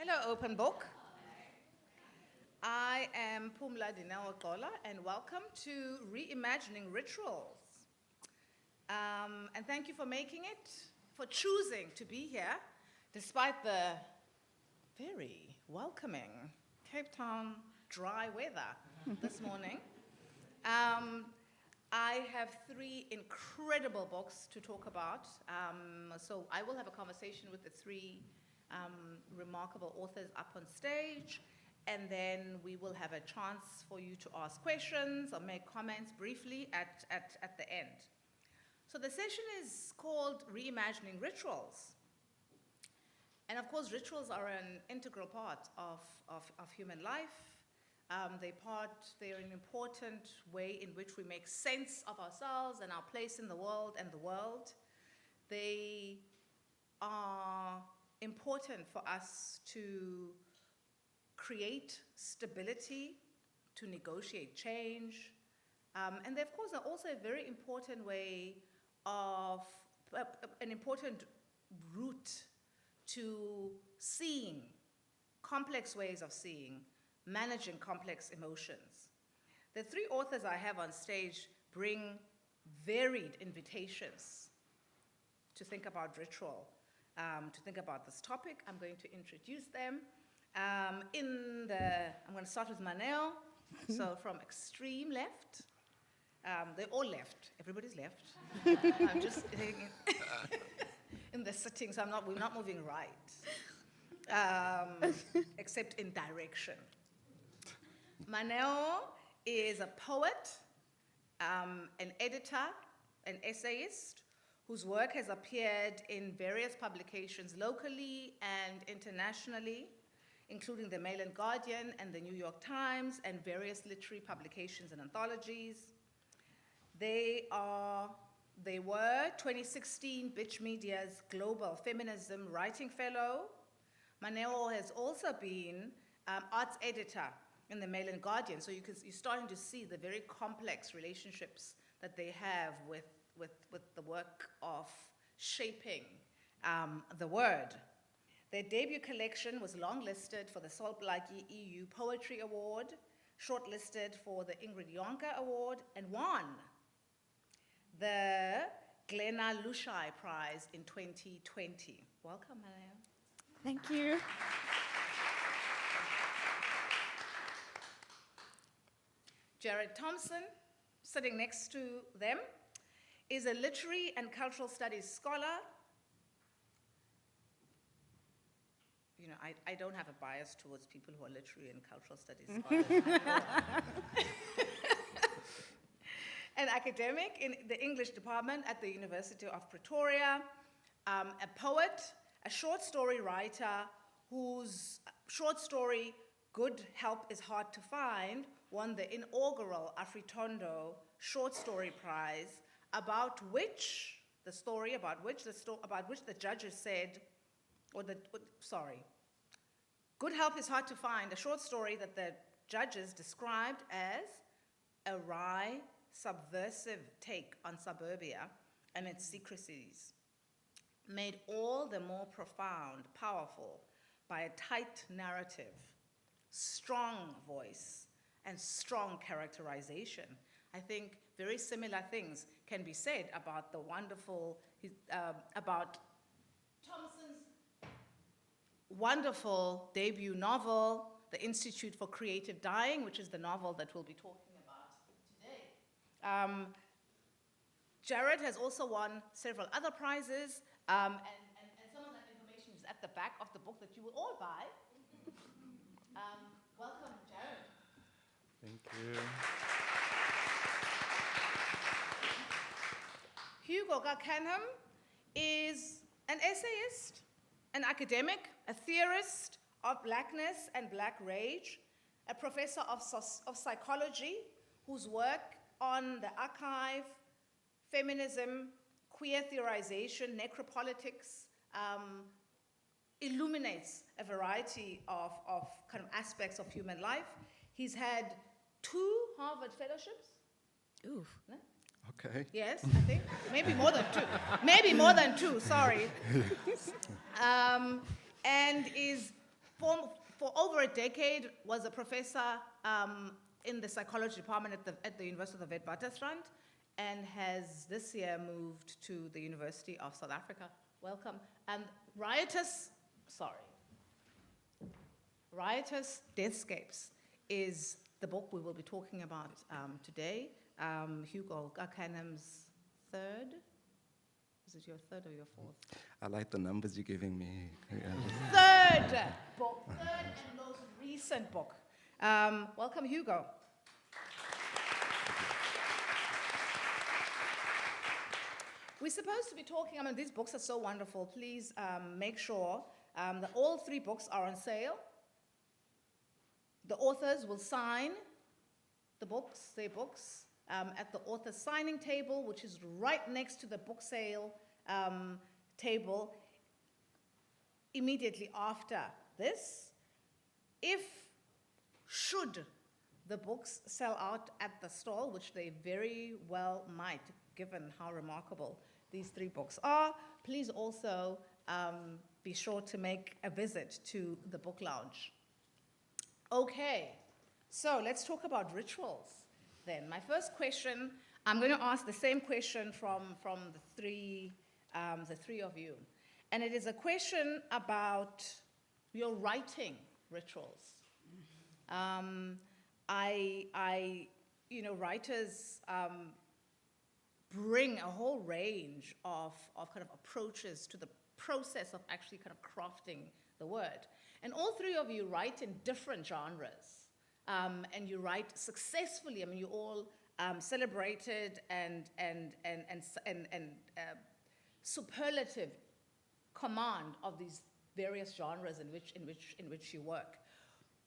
Hello, Open Book. I am Pumla Dineo Gqola, and welcome to Reimagining Rituals. And thank you for making it, for choosing to be here, despite the very welcoming Cape Town dry weather this morning. I have three incredible books to talk about. So I will have a conversation with the three remarkable authors up on stage, and then we will have a chance for you to ask questions or make comments briefly at the end. So the session is called Reimagining Rituals. And of course, rituals are an integral part of human life. They're an important way in which we make sense of ourselves and our place in the world and the world. They are important for us to create stability, to negotiate change. And they, of course, are also a very important way of, an important route to seeing, complex ways of seeing, managing complex emotions. The three authors I have on stage bring varied invitations to think about ritual, to think about this topic. I'm going to introduce them. I'm going to start with Maneo, so from extreme left. They're all left, everybody's left. I'm just in the sitting, so we're not moving right, except in direction. Maneo is a poet, an editor, an essayist, whose work has appeared in various publications locally and internationally, including the Mail and Guardian and the New York Times, and various literary publications and anthologies. They were 2016 Bitch Media's Global Feminism Writing Fellow. Maneo has also been arts editor in the Mail and Guardian, so you're starting to see the very complex relationships that they have with the work of shaping the word. Their debut collection was longlisted for the Solblaki EU Poetry Award, shortlisted for the Ingrid Jonker Award, and won the Glenna Lushai Prize in 2020. Welcome, Maneo. Thank you. Jared Thompson, sitting next to them, is a literary and cultural studies scholar. You know, I don't have a bias towards people who are literary and cultural studies scholars. An academic in the English department at the University of Pretoria, a poet, a short story writer whose short story, Good Help is Hard to Find, won the inaugural Afritondo Short Story Prize, about which the judges said, Good Help is Hard to Find, a short story that the judges described as a wry, subversive take on suburbia and its secrecies, made all the more profound, powerful by a tight narrative, strong voice, and strong characterization. I think very similar things can be said about the about Thompson's wonderful debut novel, The Institute for Creative Dying, which is the novel that we'll be talking about today. Jared has also won several other prizes, and some of that information is at the back of the book that you will all buy. Welcome, Jared. Thank you. Hugo Canham is an essayist, an academic, a theorist of blackness and black rage, a professor of psychology whose work on the archive, feminism, queer theorization, necropolitics, illuminates a variety of kind of aspects of human life. He's had 2 Harvard fellowships. Ooh. No? Okay. Yes, I think. Maybe more than 2. Maybe more than 2, sorry. And is for over a decade was a professor in the psychology department at the University of the Witwatersrand, and has this year moved to the University of South Africa. Welcome. And Riotous Deathscapes is the book we will be talking about today. Hugo, Canham's third. Is it your third or your fourth? I like the numbers you're giving me. Third book, third and most recent book. Welcome, Hugo. We're supposed to be talking, these books are so wonderful. Please make sure that all 3 books are on sale. The authors will sign their books, at the author's signing table, which is right next to the book sale table immediately after this. Should the books sell out at the stall, which they very well might, given how remarkable these 3 books are, please also be sure to make a visit to the book lounge. Okay, so let's talk about rituals then. My first question, I'm going to ask the same question from the three of you. And it is a question about your writing rituals. Writers bring a whole range of kind of approaches to the process of actually kind of crafting the word. And all 3 of you write in different genres, and you write successfully. You all celebrated and superlative command of these various genres in which you work.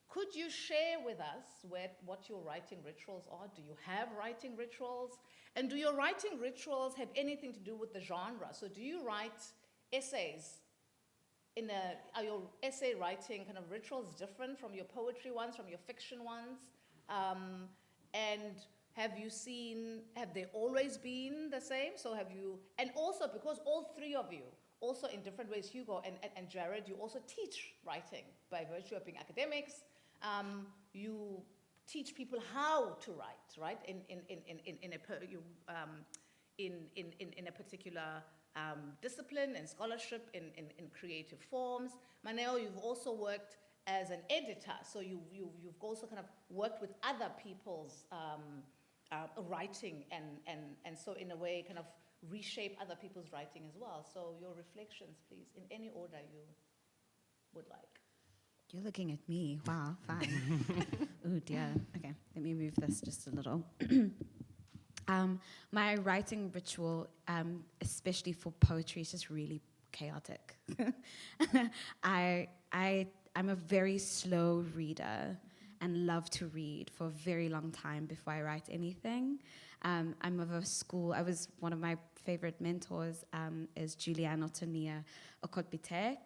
Could you share with us what your writing rituals are? Do you have writing rituals? And do your writing rituals have anything to do with the genre? So do you write essays? Are your essay writing kind of rituals different from your poetry ones, from your fiction ones? And have they always been the same? And also because all 3 of you, also in different ways, Hugo and Jared, you also teach writing by virtue of being academics. You teach people how to write, right? In a particular discipline and scholarship in creative forms. Maneo, you've also worked as an editor, so you've also kind of worked with other people's writing and so in a way kind of reshape other people's writing as well. So your reflections, please, in any order you would like. You're looking at me. Wow, fine. Oh dear. Okay, let me move this just a little. My writing ritual, especially for poetry, is just really chaotic. I'm a very slow reader and love to read for a very long time before I write anything. I'm of a school, one of my favorite mentors is Juliana Dineo Gqola,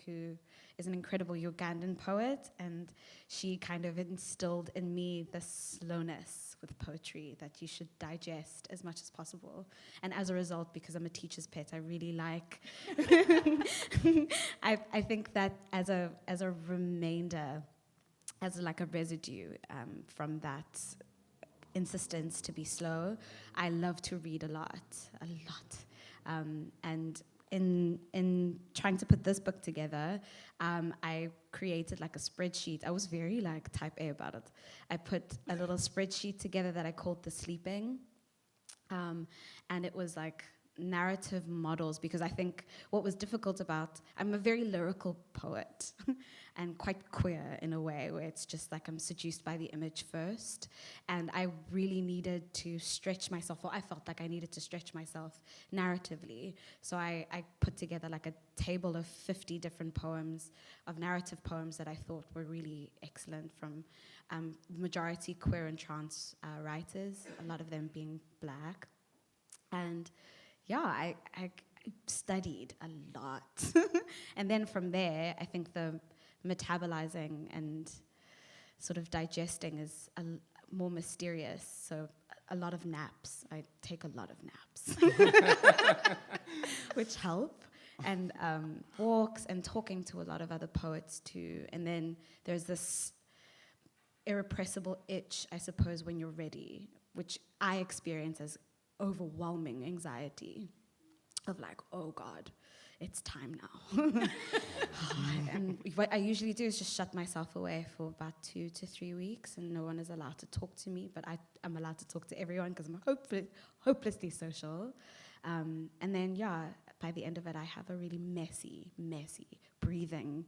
who is an incredible Ugandan poet, and she kind of instilled in me this slowness with poetry that you should digest as much as possible. And as a result, because I'm a teacher's pet, I really like I think that as a remainder, as like a residue from that insistence to be slow, I love to read a lot. And in trying to put this book together, I created like a spreadsheet. I was very like type A about it. I put a little spreadsheet together that I called The Sleeping. And it was like narrative models, because I think what was difficult I'm a very lyrical poet and quite queer in a way, where it's just like I'm seduced by the image first, and I really needed to stretch myself, or I felt like I needed to stretch myself narratively. So I put together like a table of 50 different poems, of narrative poems that I thought were really excellent from majority queer and trans writers, a lot of them being Black. And yeah, I studied a lot. And then from there, I think the metabolizing and sort of digesting is more mysterious. So a lot of naps. I take a lot of naps, which help. and walks and talking to a lot of other poets too. And then there's this irrepressible itch, I suppose, when you're ready, which I experience as overwhelming anxiety of like, oh God, it's time now. And what I usually do is just shut myself away for about 2 to 3 weeks, and no one is allowed to talk to me, but I'm allowed to talk to everyone because I'm hopelessly social. And then, yeah, by the end of it, I have a really messy, breathing,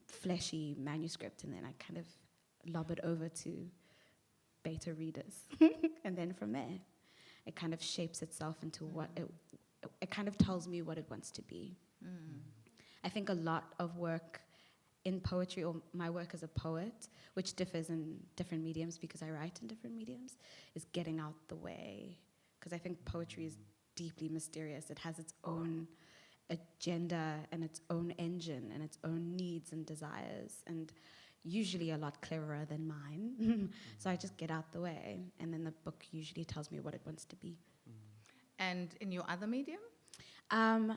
fleshy manuscript, and then I kind of lob it over to beta readers. And then from there, it kind of shapes itself into what it kind of tells me what it wants to be. I think a lot of work in poetry, or my work as a poet, which differs in different mediums because I write in different mediums, is getting out the way. Because I think poetry is deeply mysterious. It has its own agenda and its own engine and its own needs and desires, and usually a lot cleverer than mine. So I just get out the way, and then the book usually tells me what it wants to be. And in your other medium? And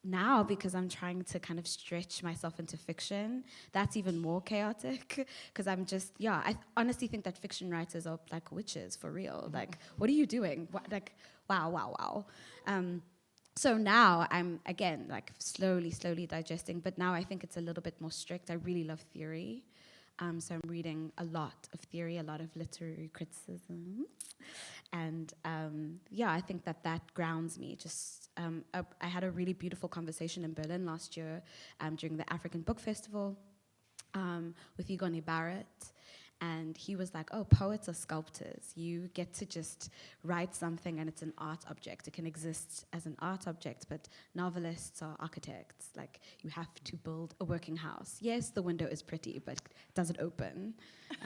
now, because I'm trying to kind of stretch myself into fiction, that's even more chaotic. Because I'm just, I honestly think that fiction writers are like witches for real. Like, what are you doing? What, like, wow. So now I'm, again, like slowly digesting, but now I think it's a little bit more strict. I really love theory. So I'm reading a lot of theory, a lot of literary criticism. And I think that grounds me. Just I had a really beautiful conversation in Berlin last year during the African Book Festival with Hugo. And he was like, oh, poets are sculptors. You get to just write something and it's an art object. It can exist as an art object, but novelists are architects. Like, you have to build a working house. Yes, the window is pretty, but does it open?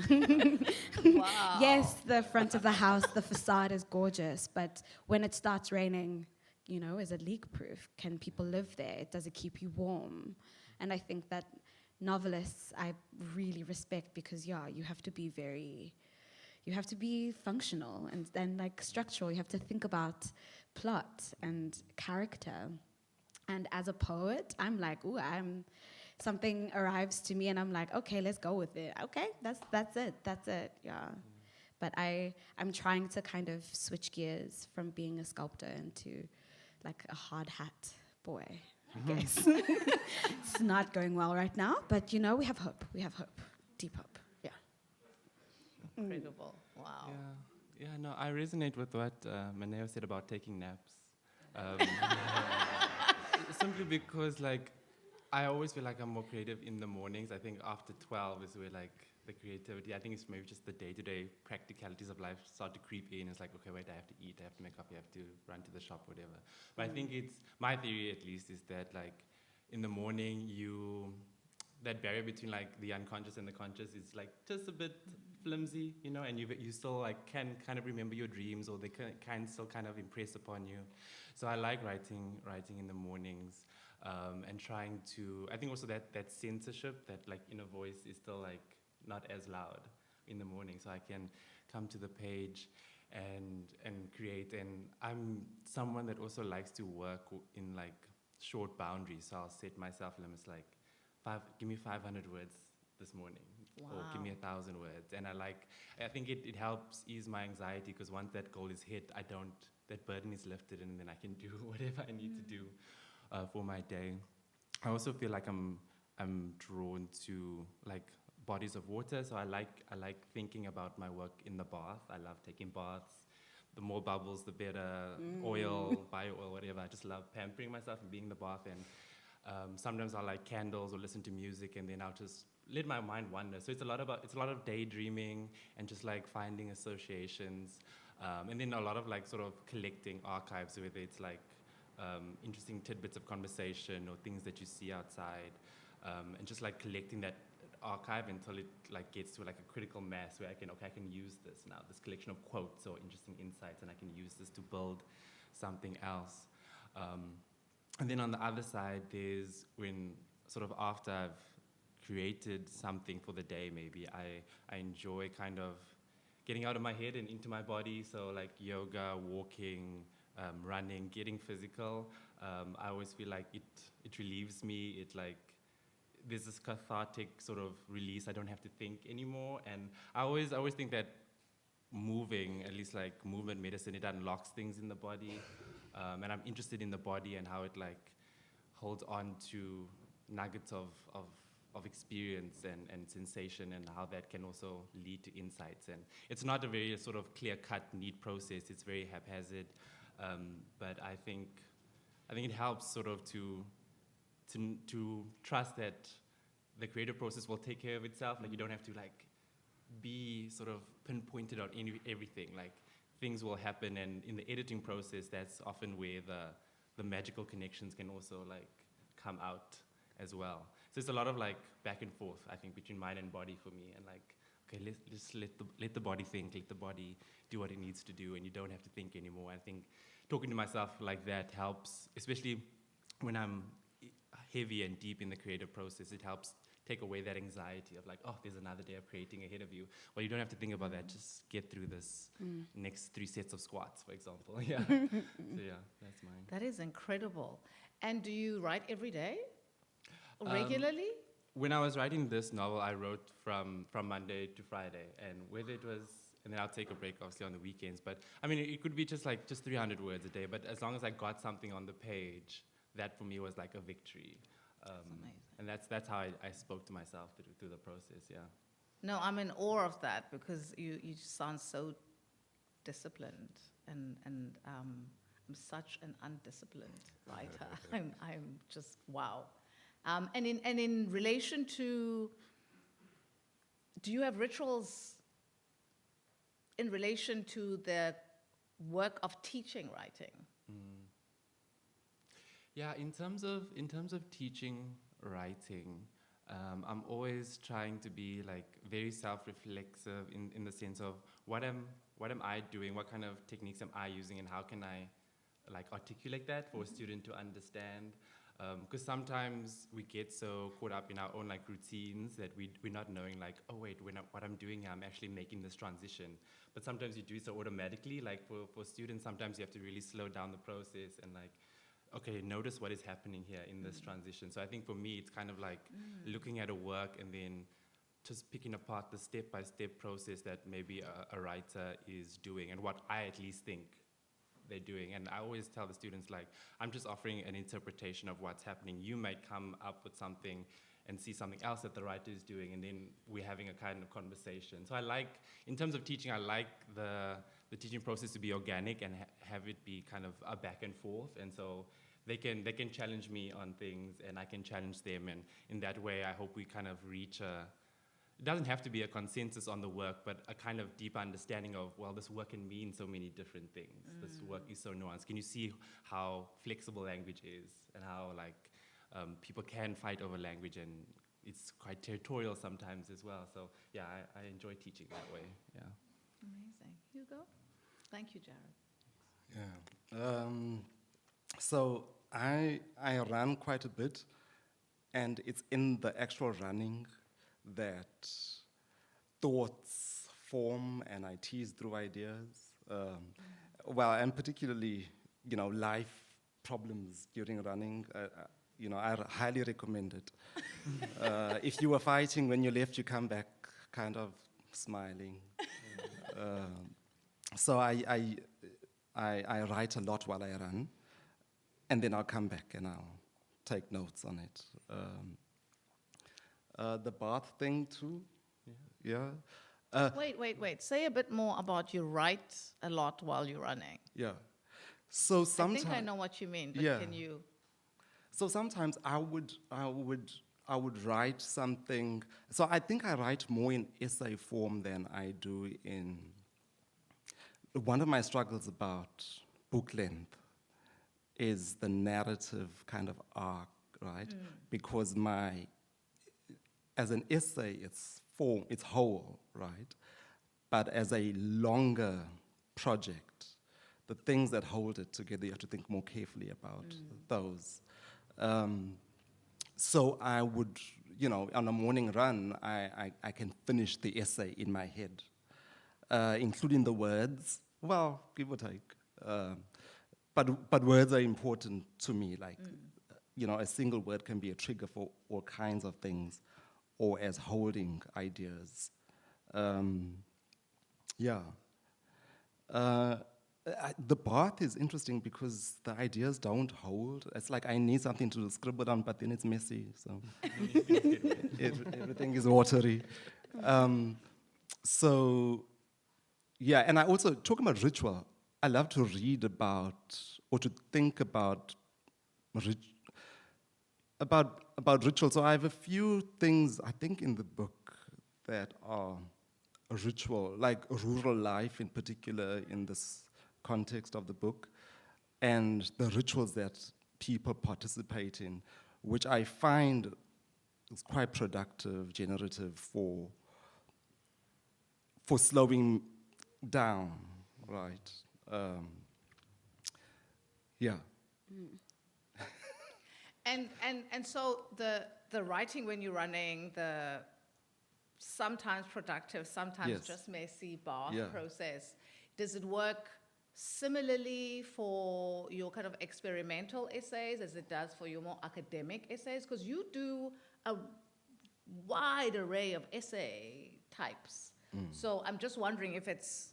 Wow. Yes, the front of the house, the facade is gorgeous, but when it starts raining, is it leak-proof? Can people live there? Does it keep you warm? And I think that novelists I really respect because you have to be functional and like structural. You have to think about plot and character. And as a poet, I'm like, something arrives to me and I'm like, okay, let's go with it. Okay, that's it. Yeah. But I'm trying to kind of switch gears from being a sculptor into like a hard hat boy. I guess. It's not going well right now, but we have hope. We have hope. Deep hope. Yeah. Incredible. Wow. Yeah, no, I resonate with what Maneo said about taking naps. Simply because, like, I always feel like I'm more creative in the mornings. I think after 12 is where, like, the creativity, I think it's maybe just the day-to-day practicalities of life start to creep in. It's like, okay, wait, I have to eat, I have to make coffee, I have to run to the shop, whatever. But I think my theory at least is that, like, in the morning, that barrier between, like, the unconscious and the conscious is, like, just a bit flimsy, and you still, like, can kind of remember your dreams, or they can still kind of impress upon you. So I like writing in the mornings, and trying to, I think also that censorship, that, like, inner voice is still, like, not as loud in the morning, so I can come to the page and create. And I'm someone that also likes to work in, like, short boundaries, so I'll set myself limits, like, give me 500 words this morning. Wow. Or give me 1,000 words. And I think it helps ease my anxiety, because once that goal is hit, that burden is lifted, and then I can do whatever I need to do for my day. I also feel like I'm drawn to, like, bodies of water, so I like thinking about my work in the bath. I love taking baths. The more bubbles, the better. Oil, bio oil, whatever. I just love pampering myself and being in the bath. And sometimes I'll light candles or listen to music, and then I'll just let my mind wander. So it's a lot of daydreaming and just, like, finding associations, and then a lot of, like, sort of collecting archives, whether it's, like, interesting tidbits of conversation or things that you see outside, and just, like, collecting that archive until it, like, gets to, like, a critical mass where I can use this now, this collection of quotes or interesting insights, and I can use this to build something else. And then on the other side, there's when sort of after I've created something for the day, maybe I enjoy kind of getting out of my head and into my body. So, like, yoga, walking, running, getting physical. I always feel like it relieves me. It like there's this cathartic sort of release. I don't have to think anymore. And I always think that moving, at least like movement medicine, it unlocks things in the body. And I'm interested in the body and how it like holds on to nuggets of experience and sensation, and how that can also lead to insights. And it's not a very sort of clear-cut, neat process. It's very haphazard. But I think it helps sort of to trust that the creative process will take care of itself. Like you don't have to like be sort of pinpointed on everything. Like things will happen, and in the editing process, that's often where the magical connections can also like come out as well. So it's a lot of like back and forth, I think, between mind and body for me, and like, okay, let's let the body think, let the body do what it needs to do, and you don't have to think anymore. I think talking to myself like that helps, especially when I'm heavy and deep in the creative process. It helps take away that anxiety of like, oh, there's another day of creating ahead of you. Well, you don't have to think about that. Just get through this next 3 sets of squats, for example. Yeah. So yeah, that's mine. That is incredible. And do you write every day? Regularly? When I was writing this novel, I wrote from Monday to Friday, and whether it was, and then I'll take a break obviously on the weekends, but I mean, it could be just 300 words a day, but as long as I got something on the page, that for me was like a victory. And that's how I spoke to myself through the process, yeah. No, I'm in awe of that, because you just sound so disciplined, and I'm such an undisciplined writer. I'm just wow. And in relation to, do you have rituals in relation to the work of teaching writing? Yeah, in terms of teaching writing, I'm always trying to be like very self-reflexive in the sense of what am I doing, what kind of techniques am I using, and how can I like articulate that for a student to understand. Because sometimes we get so caught up in our own like routines that we're not knowing like, oh wait, what I'm doing here, I'm actually making this transition. But sometimes you do so automatically. Like for students, sometimes you have to really slow down the process and like, okay, notice what is happening here in this transition. So I think for me, it's kind of like looking at a work and then just picking apart the step-by-step process that maybe a writer is doing, and what I at least think they're doing. And I always tell the students, like, I'm just offering an interpretation of what's happening. You might come up with something and see something else that the writer is doing, and then we're having a kind of conversation. So I like, in terms of teaching, I like the teaching process to be organic and have it be kind of a back and forth. And so they can challenge me on things, and I can challenge them. And in that way, I hope we kind of reach it doesn't have to be a consensus on the work, but a kind of deep understanding of, well, this work can mean so many different things. This work is so nuanced. Can you see how flexible language is, and how like people can fight over language, and it's quite territorial sometimes as well. So yeah, I enjoy teaching that way. Yeah. Amazing. Hugo? Thank you, Jared. Yeah. So I run quite a bit, and it's in the actual running that thoughts form and I tease through ideas. Well, and particularly, life problems during running, I highly recommend it. If you were fighting, when you left, you come back kind of smiling. So I write a lot while I run, and then I'll come back and I'll take notes on it. The bath thing too, yeah. Wait. Say a bit more about you write a lot while you're running. Yeah. So sometimes I think I know what you mean, but yeah. Can you? So sometimes I would write something. So I think I write more in essay form than I do in. One of my struggles about book length is the narrative kind of arc, right? Because as an essay, it's whole, right? But as a longer project, the things that hold it together, you have to think more carefully about those. So I would, on a morning run, I can finish the essay in my head, including the words, well, give or take. but words are important to me. Like, a single word can be a trigger for all kinds of things, or as holding ideas. The bath is interesting because the ideas don't hold. It's like I need something to scribble on, but then it's messy, so everything is watery. And I also, talking about ritual, I love to read about, or to think about ritual. So I have a few things, I think, in the book that are a ritual, like rural life in particular in this context of the book, and the rituals that people participate in, which I find is quite productive, generative for slowing down, right? And so the writing when you're running, the sometimes productive, sometimes just messy bath process, does it work similarly for your kind of experimental essays as it does for your more academic essays? Because you do a wide array of essay types. So I'm just wondering if it's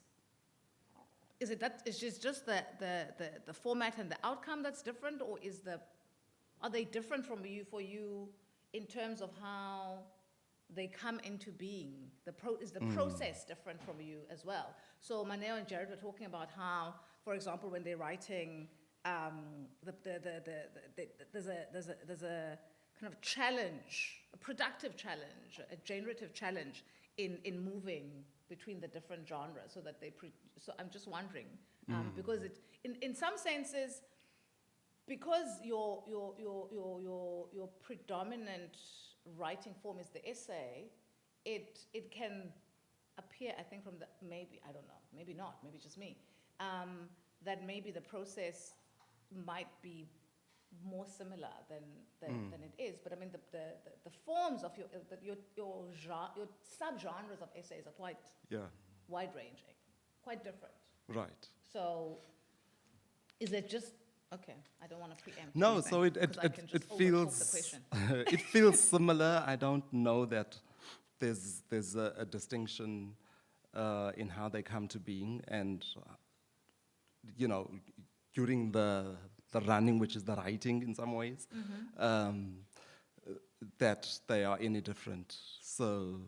just the format and the outcome that's different, or are they different for you in terms of how they come into being? Is the process different from you as well? So Maneo and Jared were talking about how, for example, when they're writing, there's a kind of challenge, a productive challenge, a generative challenge in moving between the different genres, so that so I'm just wondering, because in some senses, because your predominant writing form is the essay, it can appear, I think, from maybe, I don't know, maybe not, maybe just me, that maybe the process might be more similar than it is. But I mean, the forms of your subgenres of essays are quite wide-ranging, quite different. Right. So is it just, okay, I don't want to preempt No, anything, so it feels the question. it feels similar. I don't know that there's a distinction in how they come to being, and during the running, which is the writing in some ways, that they are any different. So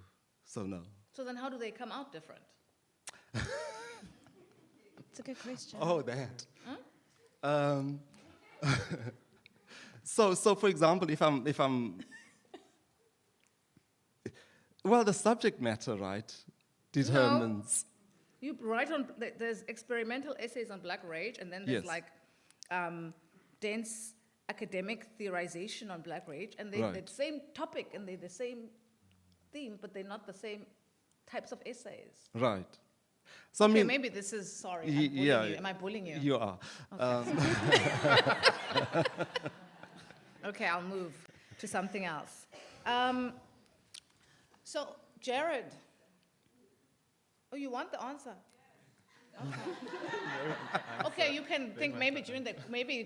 no. So then how do they come out different? It's a good question. Oh, that. So for example, if I'm well, the subject matter, right, determines. You write on, there's experimental essays on Black Rage, and then there's dense academic theorization on Black Rage, and they're the same topic and they're the same theme, but they're not the same types of essays. Right. So Okay, I mean, maybe this is, sorry, I'm bullying you. Am I bullying you? You are. Okay, I'll move to something else. So, Jared. Oh, you want the answer? Okay, you can think maybe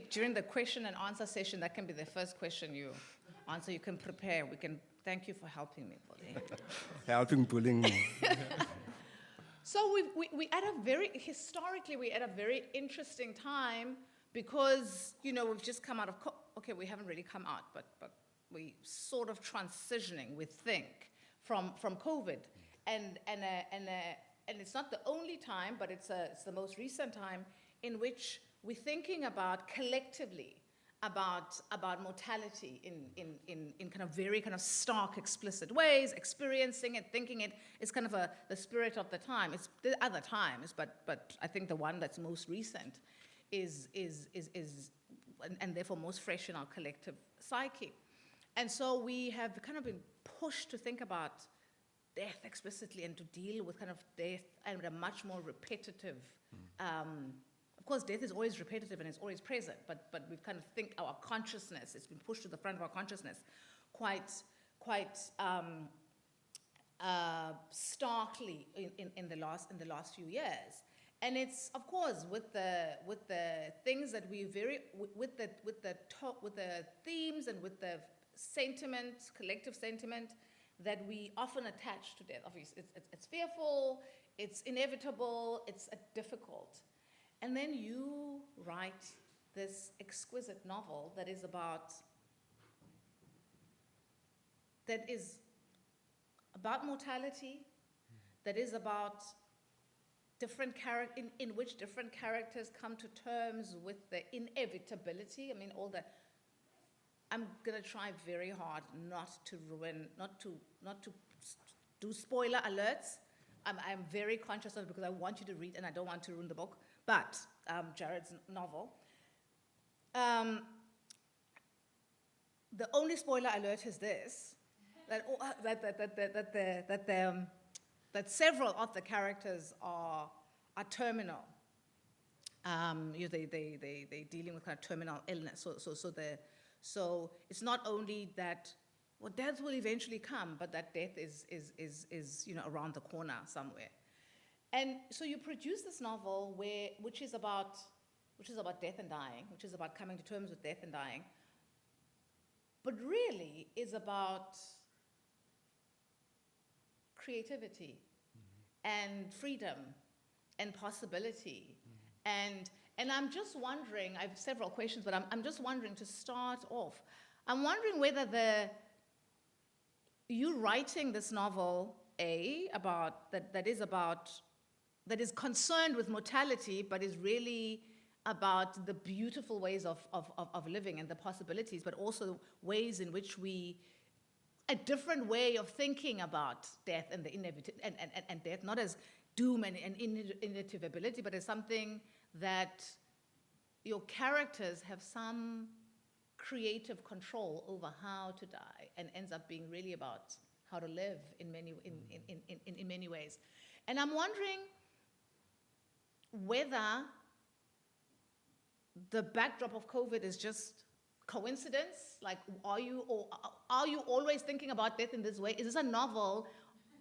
during the question and answer session, that can be the first question you answer. You can prepare. We can thank you for helping me, bully. Helping bullying me. So we historically we're at a very interesting time, because we've just come out of okay, we haven't really come out, but we sort of transitioning, we think, from COVID, and it's not the only time, but it's the most recent time in which we're thinking about collectively about mortality in kind of very kind of stark, explicit ways, experiencing it, thinking it. It's kind of the spirit of the time. It's the other times, but I think the one that's most recent is and therefore most fresh in our collective psyche. And so we have kind of been pushed to think about death explicitly and to deal with kind of death and a much more repetitive. Of course, death is always repetitive and it's always present, but we kind of think our consciousness, it's been pushed to the front of our consciousness quite starkly in the last few years. And it's, of course, with the things that we with the themes and with the sentiment, collective sentiment that we often attach to death. Obviously, it's fearful, it's inevitable, it's difficult. And then you write this exquisite novel that is about mortality, that is about different in which different characters come to terms with the inevitability. I mean, I'm gonna try very hard not to do spoiler alerts. I'm very conscious of it because I want you to read and I don't want to ruin the book. But Jared's novel. The only spoiler alert is this: that several of the characters are terminal. They're dealing with kind of terminal illness. So it's not only that, well, death will eventually come, but that death is around the corner somewhere. And so you produce this novel which is about death and dying, which is about coming to terms with death and dying, but really is about creativity and freedom and possibility. And I'm just wondering, I have several questions, but I'm just wondering, to start off, I'm wondering whether you writing this novel, that is concerned with mortality, but is really about the beautiful ways of living and the possibilities, but also ways in which a different way of thinking about death and the and death, not as doom and inevitability, but as something that your characters have some creative control over how to die, and ends up being really about how to live in many ways. And I'm wondering whether the backdrop of COVID is just coincidence. Like, are you always thinking about death in this way? Is this a novel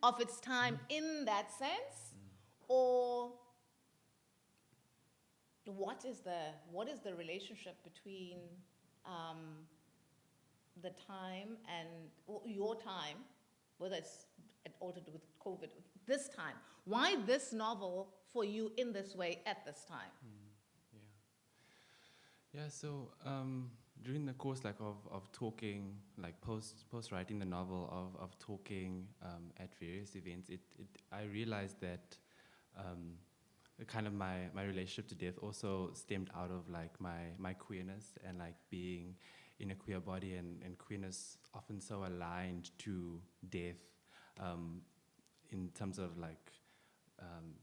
of its time in that sense, or what is the relationship between the time and your time, whether it's all to do with COVID, this time? Why this novel for you in this way at this time? Yeah. So during the course of talking, post writing the novel, of talking at various events, I realized that kind of my relationship to death also stemmed out of my queerness, and being in a queer body, and queerness often so aligned to death, in terms of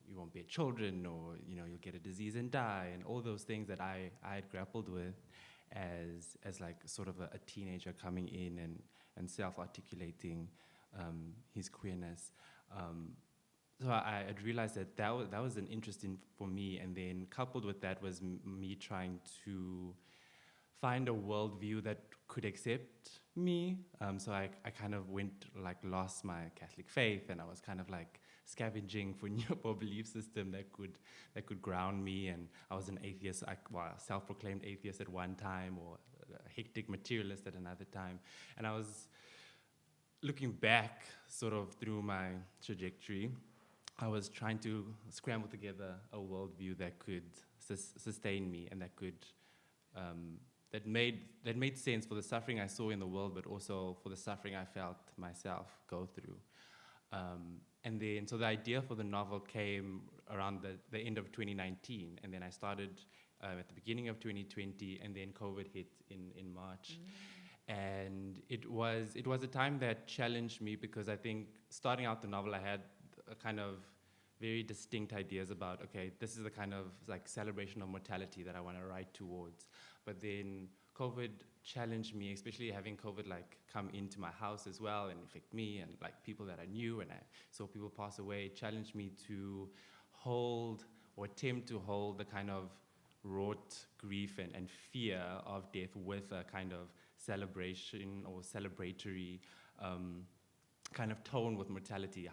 you won't bear children, or you'll get a disease and die, and all those things that I had grappled with as sort of a teenager coming in and self-articulating his queerness. So I had realized that was an interest for me, and then coupled with that was me trying to find a worldview that could accept me. So I kind of lost my Catholic faith, and I was kind of scavenging for a belief system that could ground me. And I was an atheist, self-proclaimed atheist at one time, or a hectic materialist at another time. And I was looking back sort of through my trajectory, I was trying to scramble together a worldview that could sustain me, and that could that made sense for the suffering I saw in the world, but also for the suffering I felt myself go through. And then, so the idea for the novel came around the end of 2019, and then I started at the beginning of 2020, and then COVID hit in March. And it was a time that challenged me, because I think starting out the novel, I had a kind of very distinct ideas about, okay, this is the kind of celebration of mortality that I want to write towards. But then COVID challenged me, especially having COVID come into my house as well and affect me and people that I knew, and I saw people pass away. It challenged me to hold, or attempt to hold, the kind of wrought grief and fear of death with a kind of celebration or celebratory kind of tone with mortality.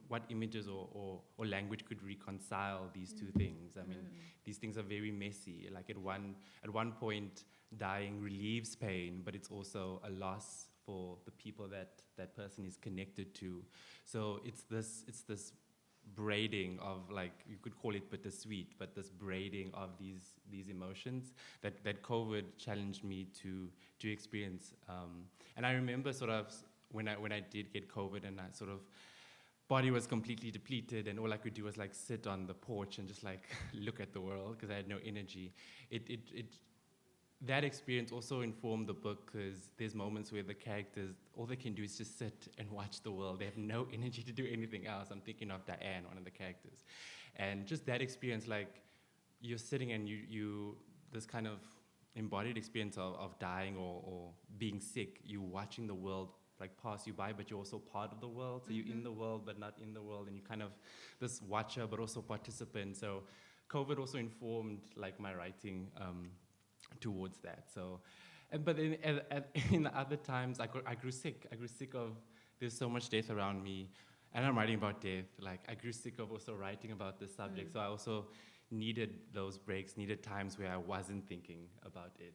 What images or language could reconcile these two things? I mean, these things are very messy. Like at one point, dying relieves pain, but it's also a loss for the people that person is connected to. So it's this braiding of, like, you could call it bittersweet, but this braiding of these emotions that COVID challenged me to experience. And I remember sort of when I did get COVID and I sort of body was completely depleted and all I could do was like sit on the porch and just like look at the world because I had no energy. That experience also informed the book because there's moments where the characters, all they can do is just sit and watch the world. They have no energy to do anything else. I'm thinking of Diane, one of the characters. And just that experience, like you're sitting and you this kind of embodied experience of dying or being sick, you're watching the world like pass you by, but you're also part of the world. So you're in the world, but not in the world. And you kind of this watcher, but also participant. So COVID also informed like my writing towards that. So, but in the other times, I grew sick. I grew sick of there's so much death around me, and I'm writing about death. Like I grew sick of also writing about this subject. So I also needed those breaks, needed times where I wasn't thinking about it.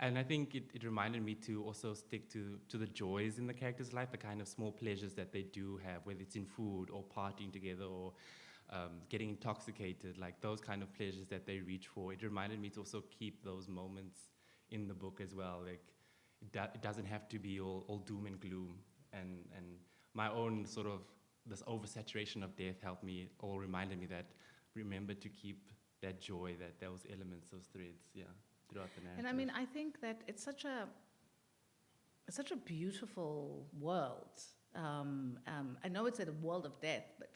And I think it reminded me to also stick to the joys in the character's life, the kind of small pleasures that they do have, whether it's in food or partying together or getting intoxicated, like those kind of pleasures that they reach for. It reminded me to also keep those moments in the book as well. Like it doesn't have to be all doom and gloom. And my own sort of this oversaturation of death helped me, or reminded me that remember to keep that joy, those elements, those threads, throughout the narrative. And I mean, I think that it's such a beautiful world. I know it's a world of death, but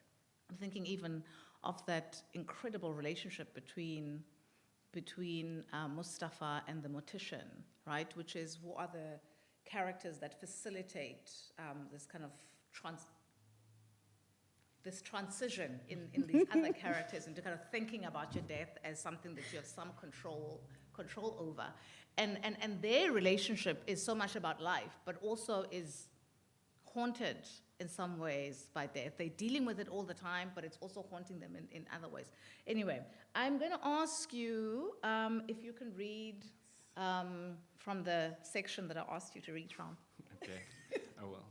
I'm thinking even of that incredible relationship between Mustafa and the mortician, right? Which is what are the characters that facilitate this kind of this transition in these other characters into kind of thinking about your death as something that you have some control over. And their relationship is so much about life, but also is haunted in some ways by death. They're dealing with it all the time, but it's also haunting them in other ways. Anyway, I'm going to ask you if you can read from the section that I asked you to read from. Okay, I will.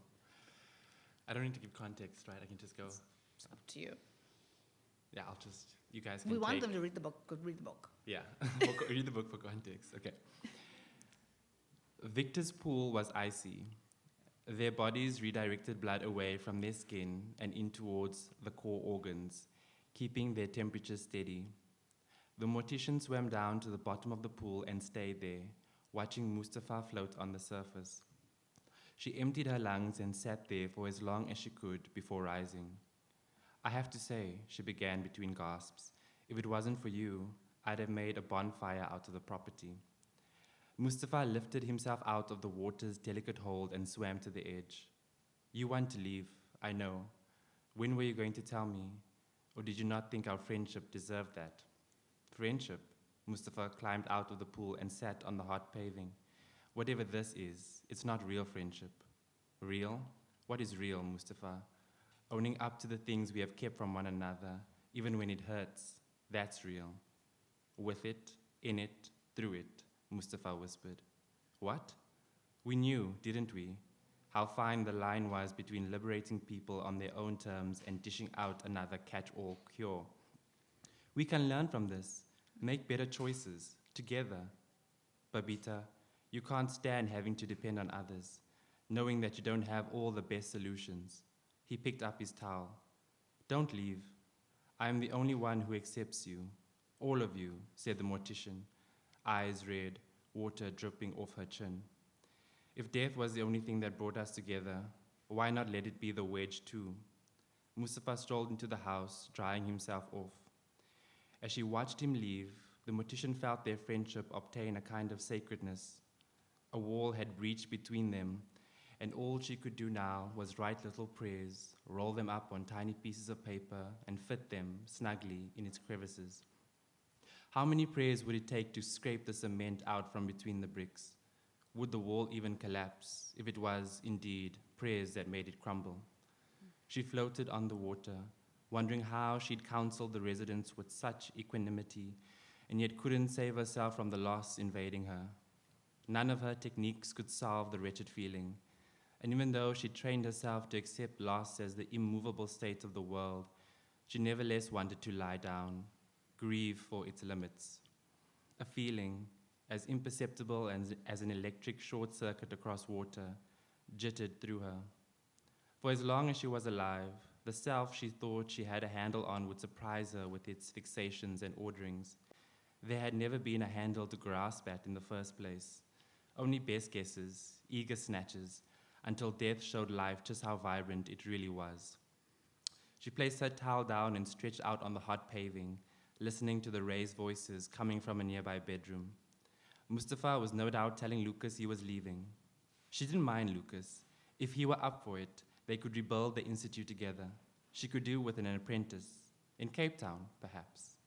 I don't need to give context, right? I can just go. It's up to you. Yeah, you guys can We want them to read the book. Go read the book. Yeah, read the book for context. Okay. Victor's pool was icy. Their bodies redirected blood away from their skin and in towards the core organs, keeping their temperature steady. The mortician swam down to the bottom of the pool and stayed there, watching Mustafa float on the surface. She emptied her lungs and sat there for as long as she could before rising. I have to say, she began between gasps, if it wasn't for you, I'd have made a bonfire out of the property. Mustafa lifted himself out of the water's delicate hold and swam to the edge. You want to leave, I know. When were you going to tell me? Or did you not think our friendship deserved that? Friendship? Mustafa climbed out of the pool and sat on the hot paving. Whatever this is, it's not real friendship. Real? What is real, Mustafa? Owning up to the things we have kept from one another, even when it hurts, that's real. With it, in it, through it, Mustafa whispered. What? We knew, didn't we? How fine the line was between liberating people on their own terms and dishing out another catch-all cure. We can learn from this, make better choices, together. Babita, you can't stand having to depend on others, knowing that you don't have all the best solutions. He picked up his towel. Don't leave. I am the only one who accepts you. All of you, said the mortician, eyes red, water dripping off her chin. If death was the only thing that brought us together, why not let it be the wedge too? Mustafa strolled into the house, drying himself off. As she watched him leave, the mortician felt their friendship obtain a kind of sacredness. A wall had breached between them, and all she could do now was write little prayers, roll them up on tiny pieces of paper, and fit them snugly in its crevices. How many prayers would it take to scrape the cement out from between the bricks? Would the wall even collapse if it was, indeed, prayers that made it crumble? She floated on the water, wondering how she'd counsel the residents with such equanimity, and yet couldn't save herself from the loss invading her. None of her techniques could solve the wretched feeling, and even though she trained herself to accept loss as the immovable state of the world, she nevertheless wanted to lie down, grieve for its limits. A feeling, as imperceptible as an electric short circuit across water, jittered through her. For as long as she was alive, the self she thought she had a handle on would surprise her with its fixations and orderings. There had never been a handle to grasp at in the first place, only best guesses, eager snatches, until death showed life just how vibrant it really was. She placed her towel down and stretched out on the hot paving, listening to the raised voices coming from a nearby bedroom. Mustafa was no doubt telling Lucas he was leaving. She didn't mind Lucas. If he were up for it, they could rebuild the institute together. She could do with an apprentice, in Cape Town, perhaps.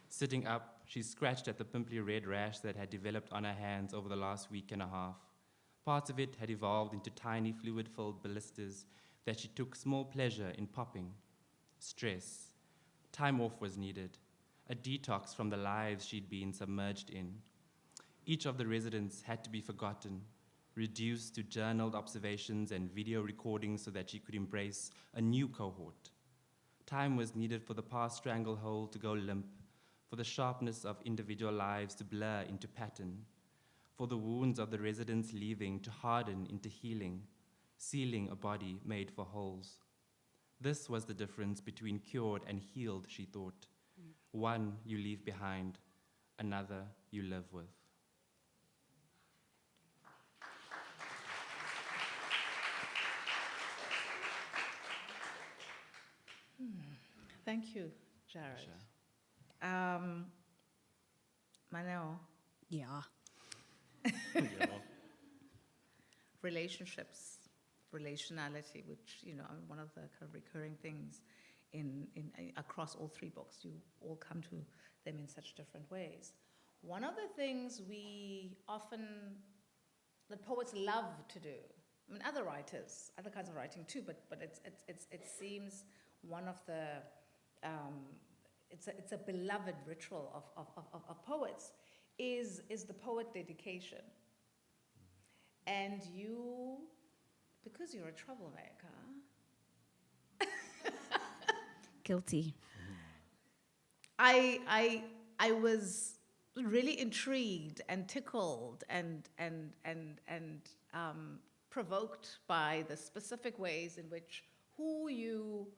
Sitting up, she scratched at the pimply red rash that had developed on her hands over the last week and a half. Parts of it had evolved into tiny fluid-filled blisters that she took small pleasure in popping. Stress. Time off was needed, a detox from the lives she'd been submerged in. Each of the residents had to be forgotten, reduced to journaled observations and video recordings so that she could embrace a new cohort. Time was needed for the past stranglehold to go limp, for the sharpness of individual lives to blur into pattern, for the wounds of the residents leaving to harden into healing, sealing a body made for holes. This was the difference between cured and healed, she thought. One you leave behind, another you live with. Thank you, Jared. Sure. Maneo, Yeah. relationships, relationality, which, one of the kind of recurring things in across all three books. You all come to them in such different ways. One of the things that poets love to do, I mean, other writers, other kinds of writing too, but it seems one of the, it's a beloved ritual of poets, is the poet dedication. And you, because you're a troublemaker, Guilty. I was really intrigued and tickled and provoked by the specific ways in which who you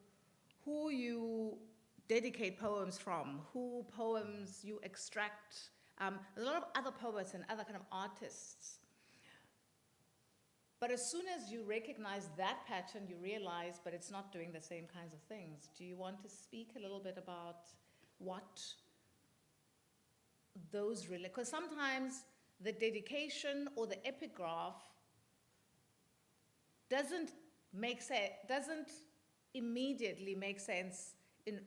dedicate poems from, who poems you extract. There's a lot of other poets and other kind of artists. But as soon as you recognize that pattern, you realize, but it's not doing the same kinds of things. Do you want to speak a little bit about what those relate? Because sometimes the dedication or the epigraph doesn't immediately make sense in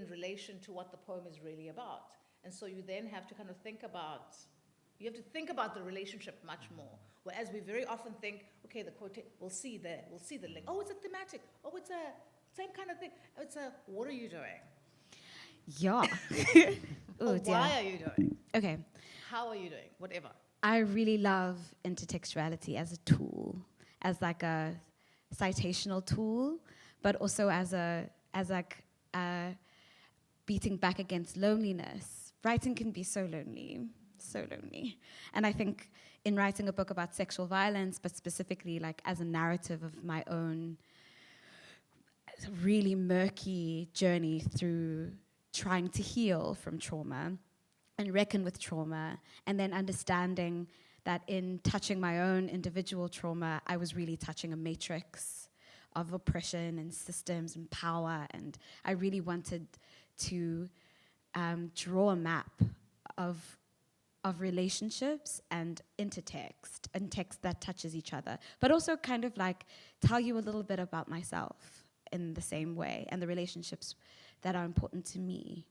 relation to what the poem is really about. And so you then have to kind of think about the relationship much more. Whereas we very often think, okay, the quote, we'll see the link. Oh, it's a thematic. Oh, it's a same kind of thing. What are you doing? Yeah. Or why are you doing? Okay. How are you doing? Whatever. I really love intertextuality as a tool, as like a citational tool, but also as beating back against loneliness. Writing can be so lonely. And I think in writing a book about sexual violence, but specifically like as a narrative of my own really murky journey through trying to heal from trauma and reckon with trauma, and then understanding that in touching my own individual trauma, I was really touching a matrix of oppression and systems and power, and I really wanted to draw a map of relationships and intertext and text that touches each other, but also kind of like tell you a little bit about myself in the same way and the relationships that are important to me.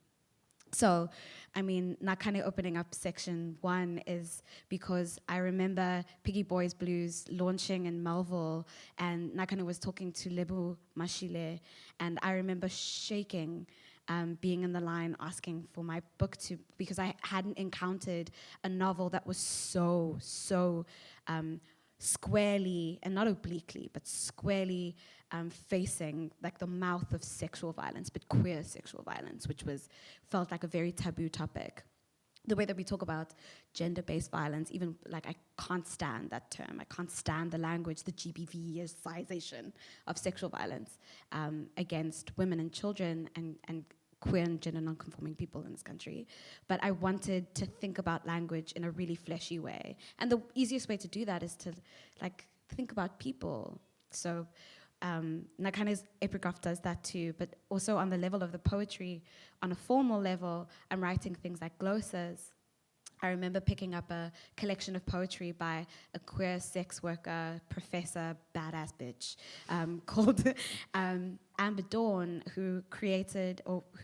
So, I mean, Nakane opening up section 1 is because I remember Piggy Boys Blues launching in Melville, and Nakane was talking to Lebu Mashile, and I remember shaking, being in the line asking for my book because I hadn't encountered a novel that was so squarely, and not obliquely, but squarely facing like the mouth of sexual violence, but queer sexual violence, which felt like a very taboo topic. The way that we talk about gender-based violence, even like I can't stand that term. I can't stand the language, the GBVization of sexual violence against women and children and queer and gender non-conforming people in this country. But I wanted to think about language in a really fleshy way. And the easiest way to do that is to like think about people. So Nakane's epigraph does that too, but also on the level of the poetry, on a formal level, I'm writing things like glosas. I remember picking up a collection of poetry by a queer sex worker, professor, badass bitch, called Amber Dawn, who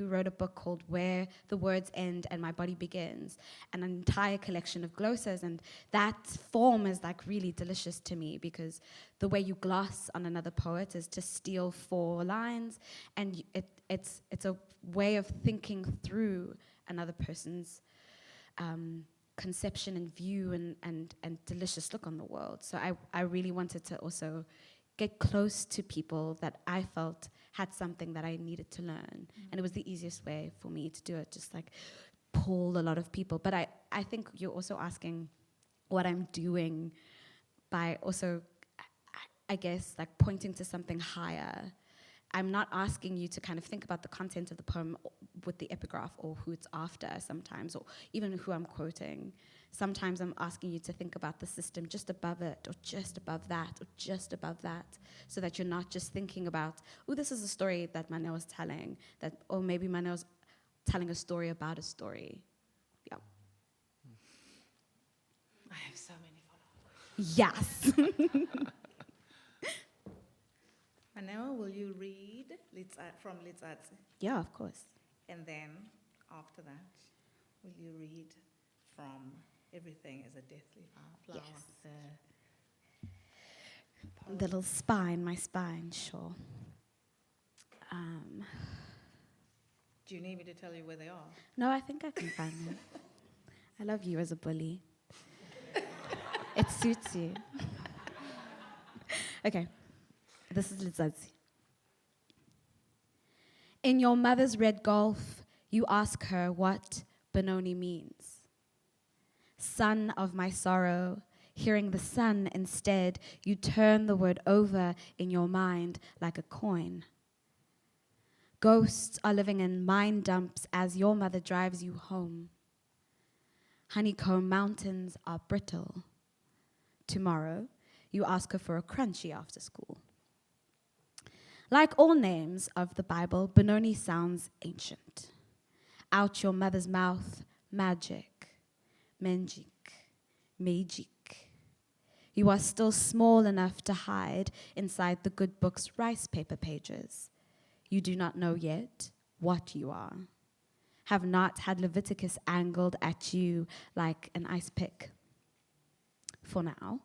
wrote a book called Where the Words End and My Body Begins, an entire collection of glosas. And that form is like really delicious to me because the way you gloss on another poet is to steal 4 lines, and it's a way of thinking through another person's conception and view and delicious look on the world. So I really wanted to also get close to people that I felt had something that I needed to learn. And it was the easiest way for me to do it, just like pull a lot of people. But I think you're also asking what I'm doing by also, I guess, like pointing to something higher. I'm not asking you to kind of think about the content of the poem with the epigraph or who it's after sometimes, or even who I'm quoting. Sometimes I'm asking you to think about the system just above it, or just above that, or just above that, so that you're not just thinking about, oh, this is a story that Maneo is telling, or maybe Maneo's telling a story about a story. Yeah. I have so many follow-up. Yes. Maneo, will you read from Litsatsi? Yeah, of course. And then after that, will you read from Everything is a Deathly Flower? Yes. The little spine, my spine, sure. Do you need me to tell you where they are? No, I think I can find them. I love you as a bully. It suits you. Okay. This is Lizadzi. In your mother's red Golf, you ask her what Benoni means. Son of my sorrow, hearing the sun instead, you turn the word over in your mind like a coin. Ghosts are living in mine dumps as your mother drives you home. Honeycomb mountains are brittle. Tomorrow, you ask her for a crunchy after school. Like all names of the Bible, Benoni sounds ancient. Out your mother's mouth, magic, menjik, magic. You are still small enough to hide inside the good book's rice paper pages. You do not know yet what you are. Have not had Leviticus angled at you like an ice pick. For now,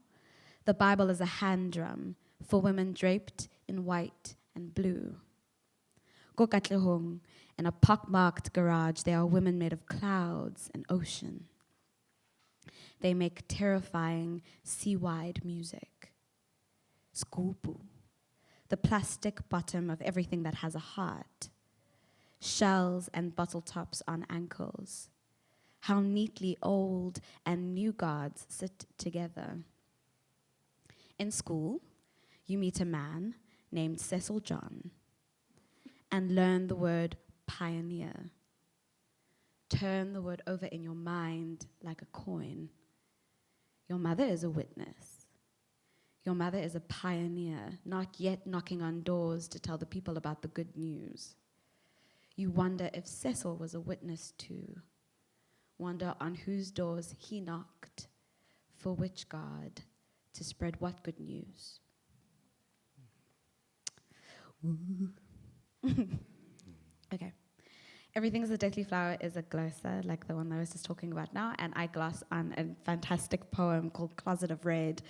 the Bible is a hand drum for women draped in white and blue. Kokatlehong, in a pockmarked garage, there are women made of clouds and ocean. They make terrifying sea-wide music. Skupu, the plastic bottom of everything that has a heart. Shells and bottle tops on ankles. How neatly old and new gods sit together. In school, you meet a man named Cecil John and learn the word pioneer. Turn the word over in your mind like a coin. Your mother is a witness. Your mother is a pioneer, not yet knocking on doors to tell the people about the good news. You wonder if Cecil was a witness too. Wonder on whose doors he knocked, for which God, to spread what good news. Okay. Everything is a Deathly Flower is a glossa, like the one I was just talking about now, and I gloss on a fantastic poem called Closet of Red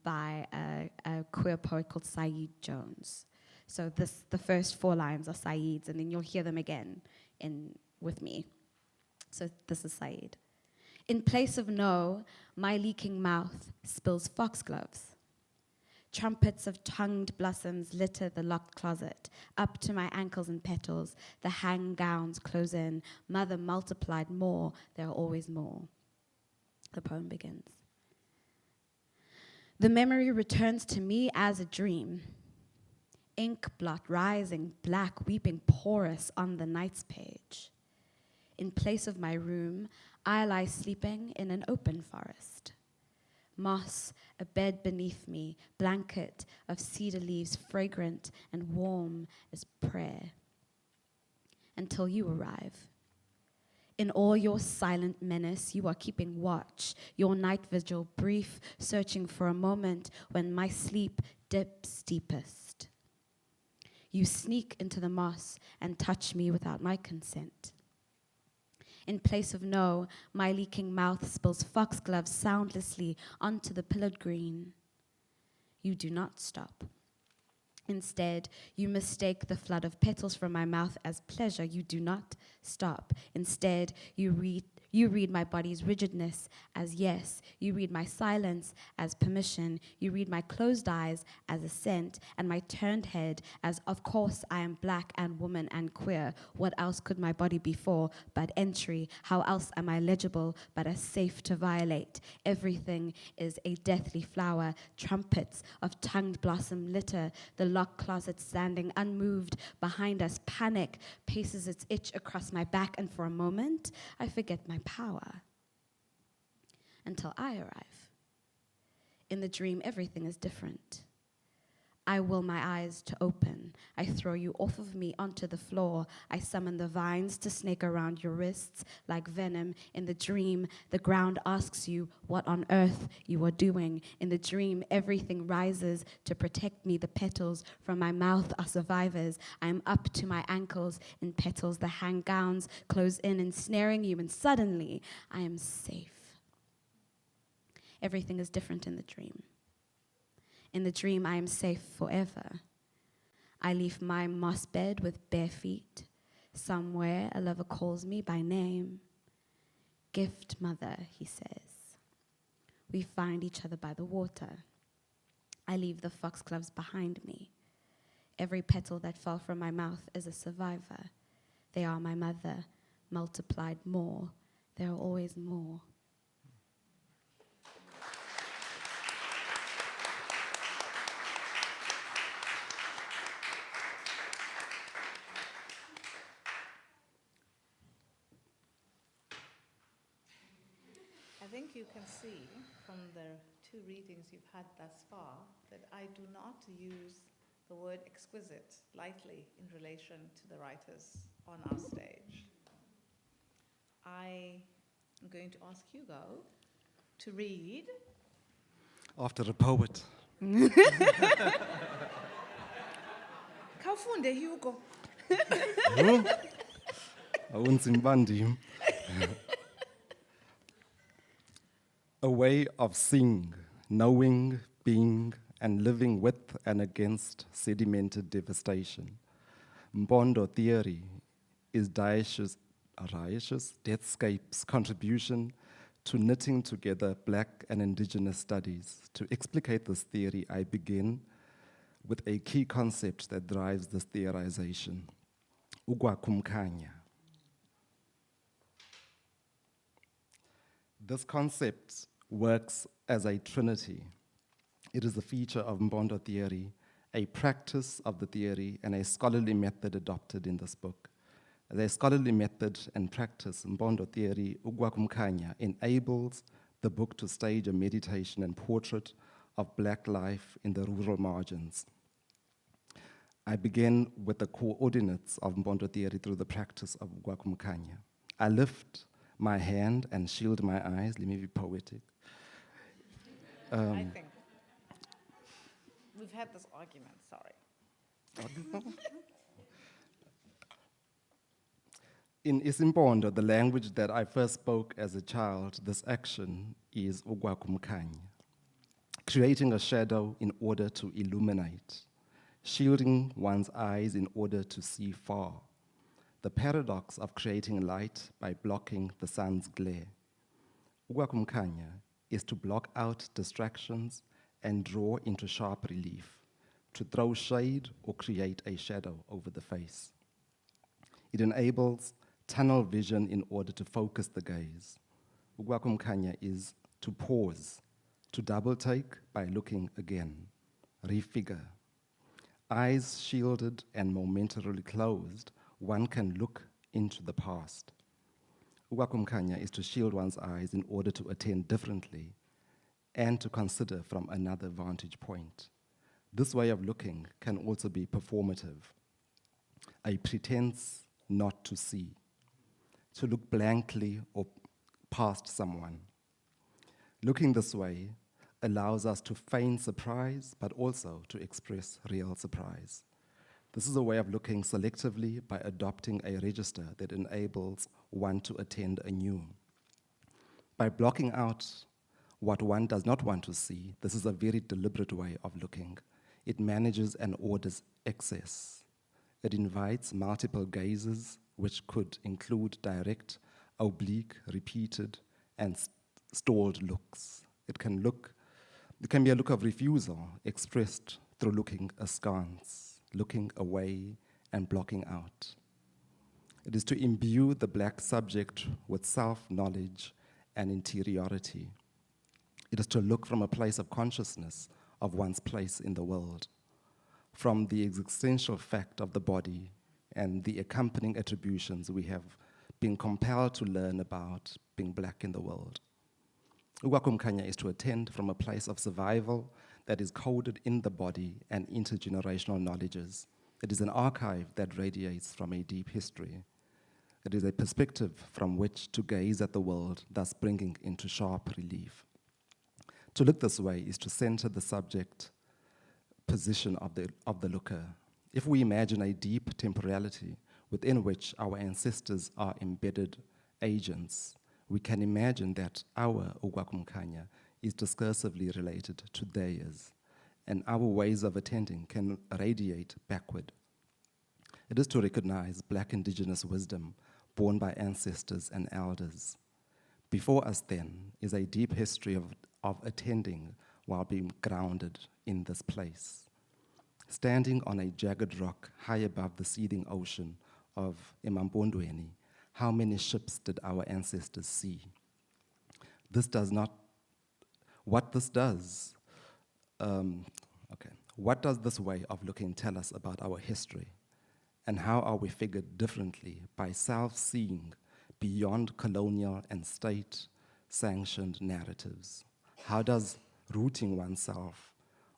by a queer poet called Saeed Jones. So the first 4 lines are Saeed's, and then you'll hear them again with me. So this is Saeed. In place of no, my leaking mouth spills foxgloves. Trumpets of tongued blossoms litter the locked closet. Up to my ankles and petals, the hang gowns close in. Mother multiplied more, there are always more. The poem begins. The memory returns to me as a dream. Ink blot rising, black, weeping porous on the night's page. In place of my room, I lie sleeping in an open forest. Moss, a bed beneath me, blanket of cedar leaves, fragrant and warm as prayer. Until you arrive. In all your silent menace, you are keeping watch, your night vigil brief, searching for a moment when my sleep dips deepest. You sneak into the moss and touch me without my consent. In place of no, my leaking mouth spills foxgloves soundlessly onto the pillared green. You do not stop. Instead, you mistake the flood of petals from my mouth as pleasure. You do not stop. Instead, you read my body's rigidness as yes. You read my silence as permission. You read my closed eyes as assent, and my turned head as, of course, I am black and woman and queer. What else could my body be for but entry? How else am I legible but as safe to violate? Everything is a deathly flower. Trumpets of tongued blossom litter the locked closet standing unmoved behind us. Panic paces its itch across my back, and for a moment, I forget my power. Until I arrive. In the dream, everything is different. I will my eyes to open. I throw you off of me onto the floor. I summon the vines to snake around your wrists like venom. In the dream, the ground asks you what on earth you are doing. In the dream, everything rises to protect me. The petals from my mouth are survivors. I am up to my ankles in petals. The hang gowns close in, ensnaring you, and suddenly I am safe. Everything is different in the dream. In the dream, I am safe forever. I leave my moss bed with bare feet. Somewhere, a lover calls me by name. Gift mother, he says. We find each other by the water. I leave the foxgloves behind me. Every petal that fell from my mouth is a survivor. They are my mother, multiplied more. There are always more. I think you can see from the 2 readings you've had thus far that I do not use the word exquisite lightly in relation to the writers on our stage. I am going to ask Hugo to read. After a poet. Khawufunde Hugo. Awunzimbandi. A way of seeing, knowing, being, and living with and against sedimented devastation. Mbondo theory is Daesh's Deathscape's contribution to knitting together Black and Indigenous studies. To explicate this theory, I begin with a key concept that drives this theorization, ugwakumkhanya. This concept works as a trinity. It is a feature of Mbondo theory, a practice of the theory, and a scholarly method adopted in this book. As a scholarly method and practice, Mbondo theory, ugwakumkhanya, enables the book to stage a meditation and portrait of Black life in the rural margins. I begin with the coordinates of Mbondo theory through the practice of ugwakumkhanya. I lift my hand and shield my eyes. Let me be poetic. I think we've had this argument, sorry. In Isimpondo, the language that I first spoke as a child, this action is ukwakumkhanya, creating a shadow in order to illuminate, shielding one's eyes in order to see far. The paradox of creating light by blocking the sun's glare. Ukwakumkhanya is to block out distractions and draw into sharp relief, to throw shade or create a shadow over the face. It enables tunnel vision in order to focus the gaze. Ukwakumkhanya is to pause, to double take by looking again, refigure. Eyes shielded and momentarily closed, one can look into the past. Ukwakumkhanya is to shield one's eyes in order to attend differently and to consider from another vantage point. This way of looking can also be performative, a pretense not to see, to look blankly or past someone. Looking this way allows us to feign surprise, but also to express real surprise. This is a way of looking selectively by adopting a register that enables one to attend anew. By blocking out what one does not want to see, this is a very deliberate way of looking. It manages and orders excess. It invites multiple gazes, which could include direct, oblique, repeated, and stalled looks. It can be a look of refusal expressed through looking askance, looking away, and blocking out. It is to imbue the black subject with self-knowledge and interiority. It is to look from a place of consciousness of one's place in the world, from the existential fact of the body and the accompanying attributions we have been compelled to learn about being black in the world. Ukwakumkhanya is to attend from a place of survival that is coded in the body and intergenerational knowledges. It is an archive that radiates from a deep history. It is a perspective from which to gaze at the world, thus bringing into sharp relief. To look this way is to center the subject position of the looker. If we imagine a deep temporality within which our ancestors are embedded agents, we can imagine that our ukwakumkhanya is discursively related to theirs, and our ways of attending can radiate backward. It is to recognize Black indigenous wisdom born by ancestors and elders. Before us, then, is a deep history of attending while being grounded in this place. Standing on a jagged rock high above the seething ocean of Emampondweni, how many ships did our ancestors see? What does this way of looking tell us about our history? And how are we figured differently by self-seeing beyond colonial and state-sanctioned narratives? How does rooting oneself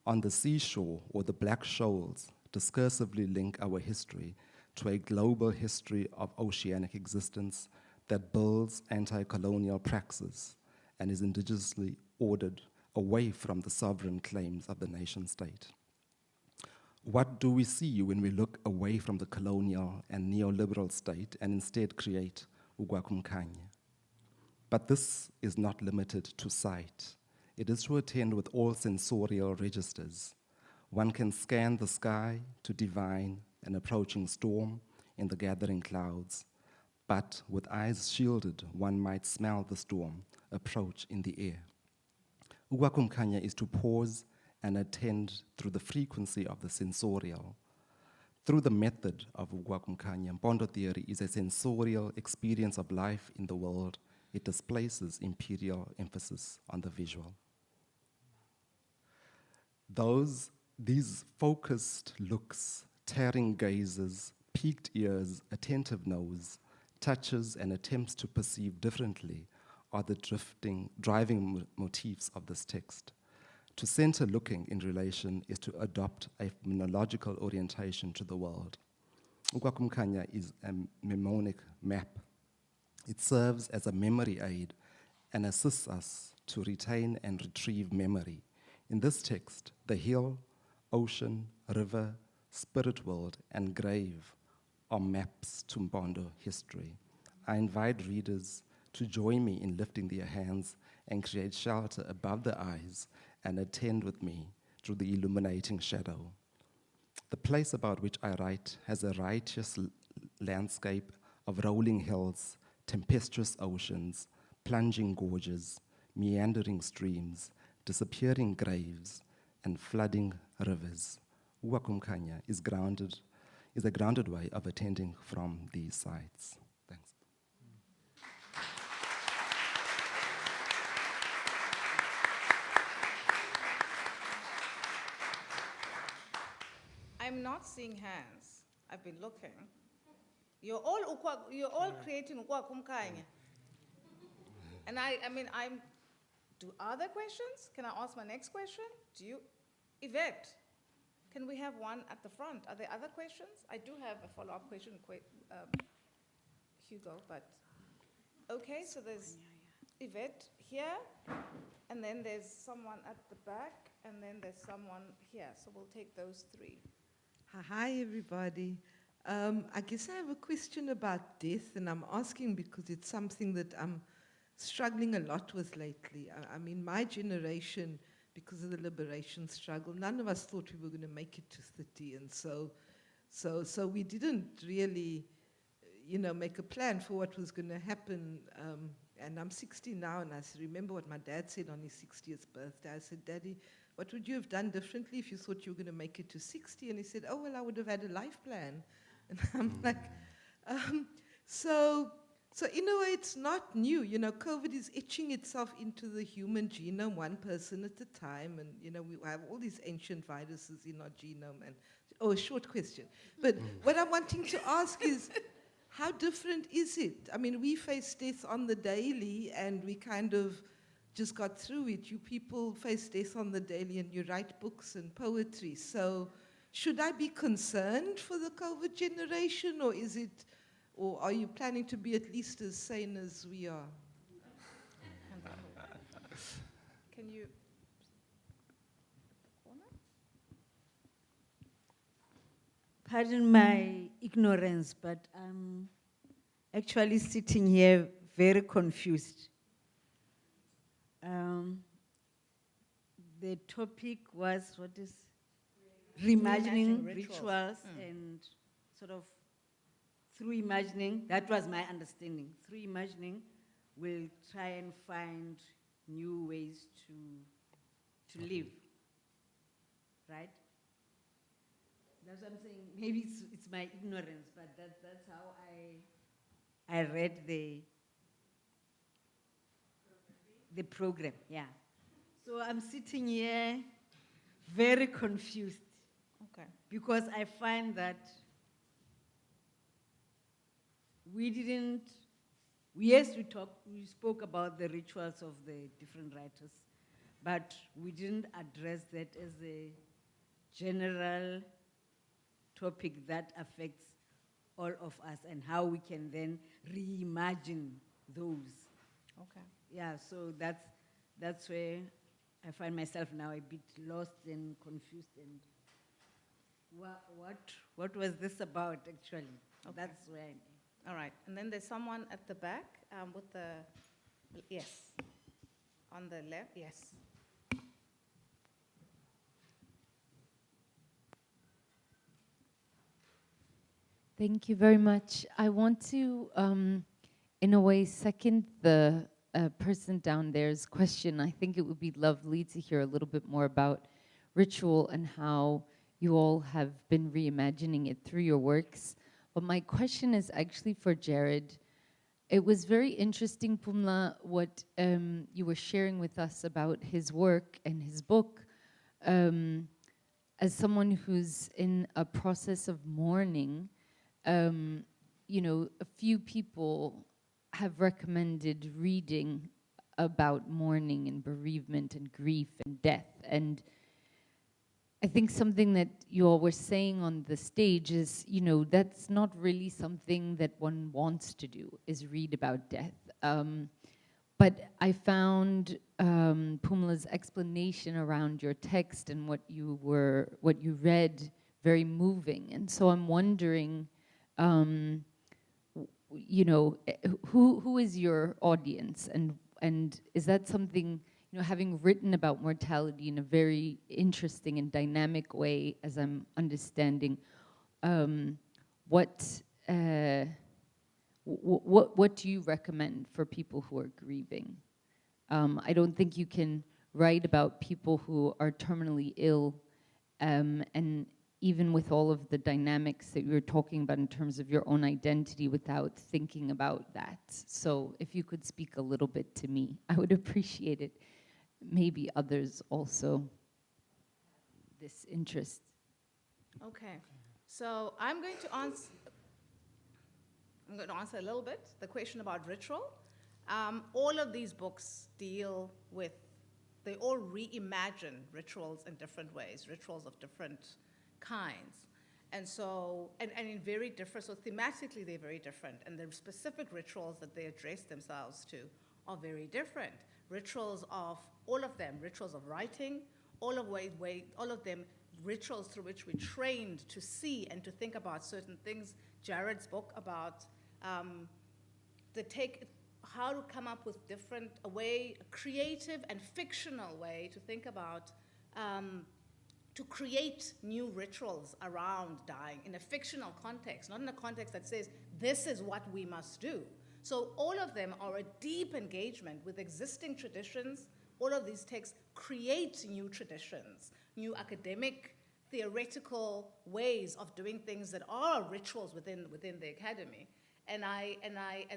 on the seashore or the Black Shoals discursively link our history to a global history of oceanic existence that builds anti-colonial praxis and is indigenously ordered away from the sovereign claims of the nation-state? What do we see when we look away from the colonial and neoliberal state and instead create ukwakumkhanya? But this is not limited to sight. It is to attend with all sensorial registers. One can scan the sky to divine an approaching storm in the gathering clouds, but with eyes shielded, one might smell the storm approach in the air. Ukwakumkhanya is to pause and attend through the frequency of the sensorial. Through the method of ukwakumkhanya, Mpondo theory is a sensorial experience of life in the world. It displaces imperial emphasis on the visual. These focused looks, tearing gazes, peaked ears, attentive nose, touches, and attempts to perceive differently are the driving motifs of this text. To center looking in relation is to adopt a phenomenological orientation to the world. Ukwakumkhanya is a mnemonic map. It serves as a memory aid and assists us to retain and retrieve memory. In this text, the hill, ocean, river, spirit world, and grave are maps to Mpondo history. I invite readers to join me in lifting their hands and create shelter above their eyes and attend with me through the illuminating shadow. The place about which I write has a righteous landscape of rolling hills, tempestuous oceans, plunging gorges, meandering streams, disappearing graves, and flooding rivers. Uwakumkanya is a grounded way of attending from these sites. Thanks. I'm not seeing hands. I've been looking. You're all creating ukwakumkanya. And are there questions? Can I ask my next question? Yvette, can we have one at the front? Are there other questions? I do have a follow-up question, Hugo, but okay, so there's Yvette here, and then there's someone at the back, and then there's someone here. So we'll take those three. Hi, everybody. I guess I have a question about death, and I'm asking because it's something that I'm struggling a lot with lately. I mean, my generation, because of the liberation struggle, none of us thought we were going to make it to 30, and so we didn't really, make a plan for what was going to happen. And I'm 60 now, and I remember what my dad said on his 60th birthday. I said, "Daddy, what would you have done differently if you thought you were going to make it to 60? And he said, "Oh, well, I would have had a life plan." And I'm like, so in a way, it's not new. COVID is etching itself into the human genome, one person at a time. And, we have all these ancient viruses in our genome. And a short question. But what I'm wanting to ask is, how different is it? I mean, we face death on the daily, and we kind of just got through it. You people face death on the daily, and you write books and poetry. So should I be concerned for the COVID generation, or are you planning to be at least as sane as we are? Can you? Pardon my ignorance, but I'm actually sitting here very confused. The topic was, what is? Reimagining rituals and sort of through imagining, that was my understanding. Through imagining, we'll try and find new ways to live, right? That's what I'm saying. Maybe it's my ignorance, but that's how I read the program, yeah. So I'm sitting here very confused. Okay. Because I find that we spoke about the rituals of the different writers, but we didn't address that as a general topic that affects all of us and how we can then reimagine those. Okay. Yeah, so that's where I find myself now a bit lost and confused. And what was this about, actually? Okay. That's where I am. All right. And then there's someone at the back with the, yes. On the left, yes. Thank you very much. I want to, in a way, second the person down there's question. I think it would be lovely to hear a little bit more about ritual and how you all have been reimagining it through your works. But my question is actually for Jared. It was very interesting, Pumla, what you were sharing with us about his work and his book. As someone who's in a process of mourning, a few people have recommended reading about mourning and bereavement and grief and death. And I think something that you all were saying on the stage is, that's not really something that one wants to do, is read about death. But I found Pumla's explanation around your text and what you read very moving. And so I'm wondering, you know, who is your audience, and is that something, you know, having written about mortality in a very interesting and dynamic way, as I'm understanding, what do you recommend for people who are grieving? I don't think you can write about people who are terminally ill, and even with all of the dynamics that you were talking about in terms of your own identity, without thinking about that. So if you could speak a little bit to me, I would appreciate it. Maybe others also this interest. Okay, so I'm going to answer a little bit the question about ritual. All of these books deal with, they all reimagine rituals in different ways, rituals of different kinds. And so, and in very different, so thematically they're very different, and the specific rituals that they address themselves to are very different. Rituals of, all of them, rituals of writing, all of them rituals through which we're trained to see and to think about certain things. Jared's book about how to come up with a creative and fictional way to think about, to create new rituals around dying in a fictional context, not in a context that says, this is what we must do. So all of them are a deep engagement with existing traditions. All of these texts create new traditions, new academic, theoretical ways of doing things that are rituals within the academy. And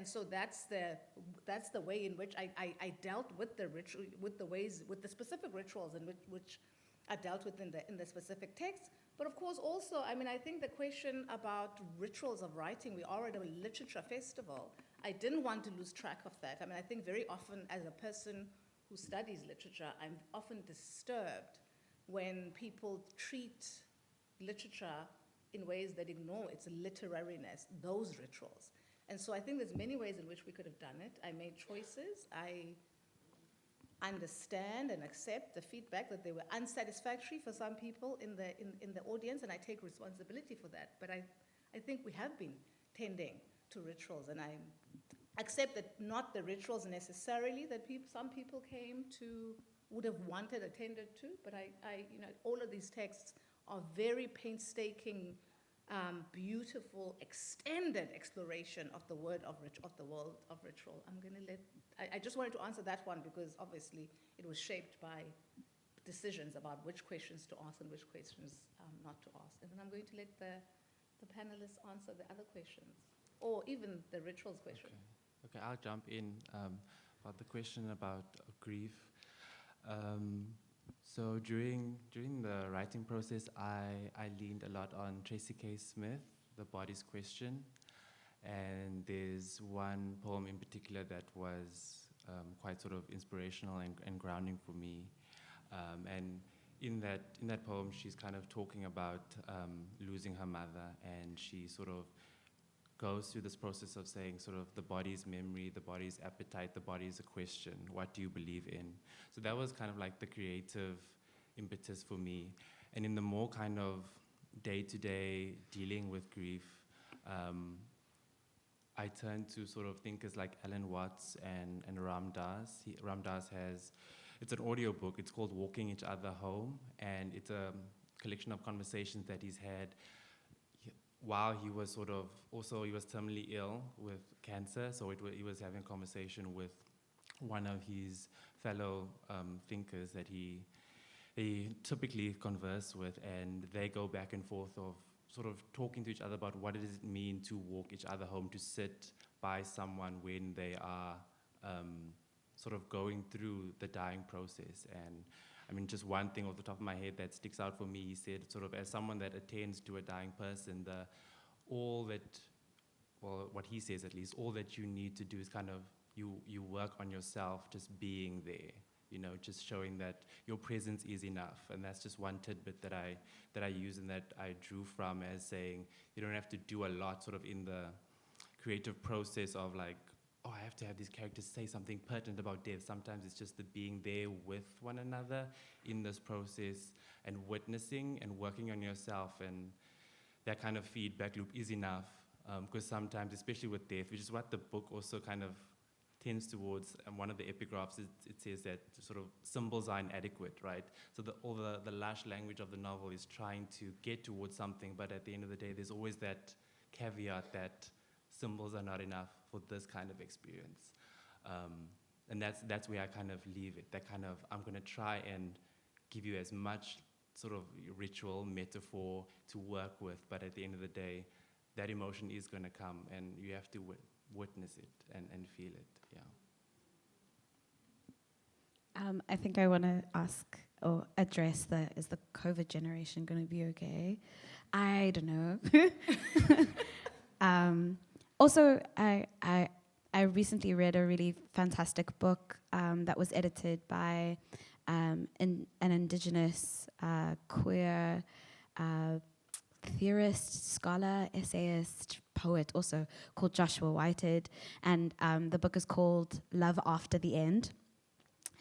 so that's the way in which I dealt with the ritual, with the specific rituals in which are dealt with in the specific text. But of course also, I mean, I think the question about rituals of writing, we are at a literature festival. I didn't want to lose track of that. I mean, I think very often as a person who studies literature, I'm often disturbed when people treat literature in ways that ignore its literariness, those rituals. And so I think there's many ways in which we could have done it. I made choices. I understand and accept the feedback that they were unsatisfactory for some people in the audience, and I take responsibility for that. But I think we have been tending to rituals, and I accept that not the rituals necessarily that some people would have wanted attended to, but all of these texts are very painstaking, beautiful, extended exploration of the world of ritual. I just wanted to answer that one because obviously it was shaped by decisions about which questions to ask and which questions not to ask. And then I'm going to let the panelists answer the other questions, or even the rituals question. Okay, I'll jump in about the question about grief. So during the writing process, I leaned a lot on Tracy K. Smith, The Body's Question, and there's one poem in particular that was quite sort of inspirational and grounding for me. And in that poem, she's kind of talking about losing her mother, and she sort of goes through this process of saying sort of the body's memory, the body's appetite, the body's a question, what do you believe in? So that was kind of like the creative impetus for me. And in the more kind of day-to-day dealing with grief, I turned to sort of thinkers like Alan Watts and Ram Dass. Ram Dass it's an audio book, it's called Walking Each Other Home, and it's a collection of conversations that he's had while he was he was terminally ill with cancer, so he was having a conversation with one of his fellow thinkers that he typically converse with, and they go back and forth of sort of talking to each other about what does it mean to walk each other home, to sit by someone when they are sort of going through the dying process. And I mean, just one thing off the top of my head that sticks out for me, he said sort of as someone that attends to a dying person, what he says at least, all that you need to do is kind of, you work on yourself, just being there, you know, just showing that your presence is enough. And that's just one tidbit that I use and that I drew from as saying, you don't have to do a lot sort of in the creative process of like, oh, I have to have these characters say something pertinent about death. Sometimes it's just the being there with one another in this process and witnessing and working on yourself, and that kind of feedback loop is enough Because sometimes, especially with death, which is what the book also kind of tends towards, and one of the epigraphs, it says that sort of symbols are inadequate, right? So all the lush language of the novel is trying to get towards something, but at the end of the day, there's always that caveat that symbols are not enough for this kind of experience. And that's where I kind of leave it, that kind of, I'm gonna try and give you as much sort of ritual, metaphor to work with, but at the end of the day, that emotion is gonna come and you have to witness it and feel it, yeah. I think I want to ask or address is the COVID generation going to be okay? I don't know. Also, I recently read a really fantastic book that was edited by an indigenous queer theorist, scholar, essayist, poet also, called Joshua Whitehead. And the book is called Love After the End.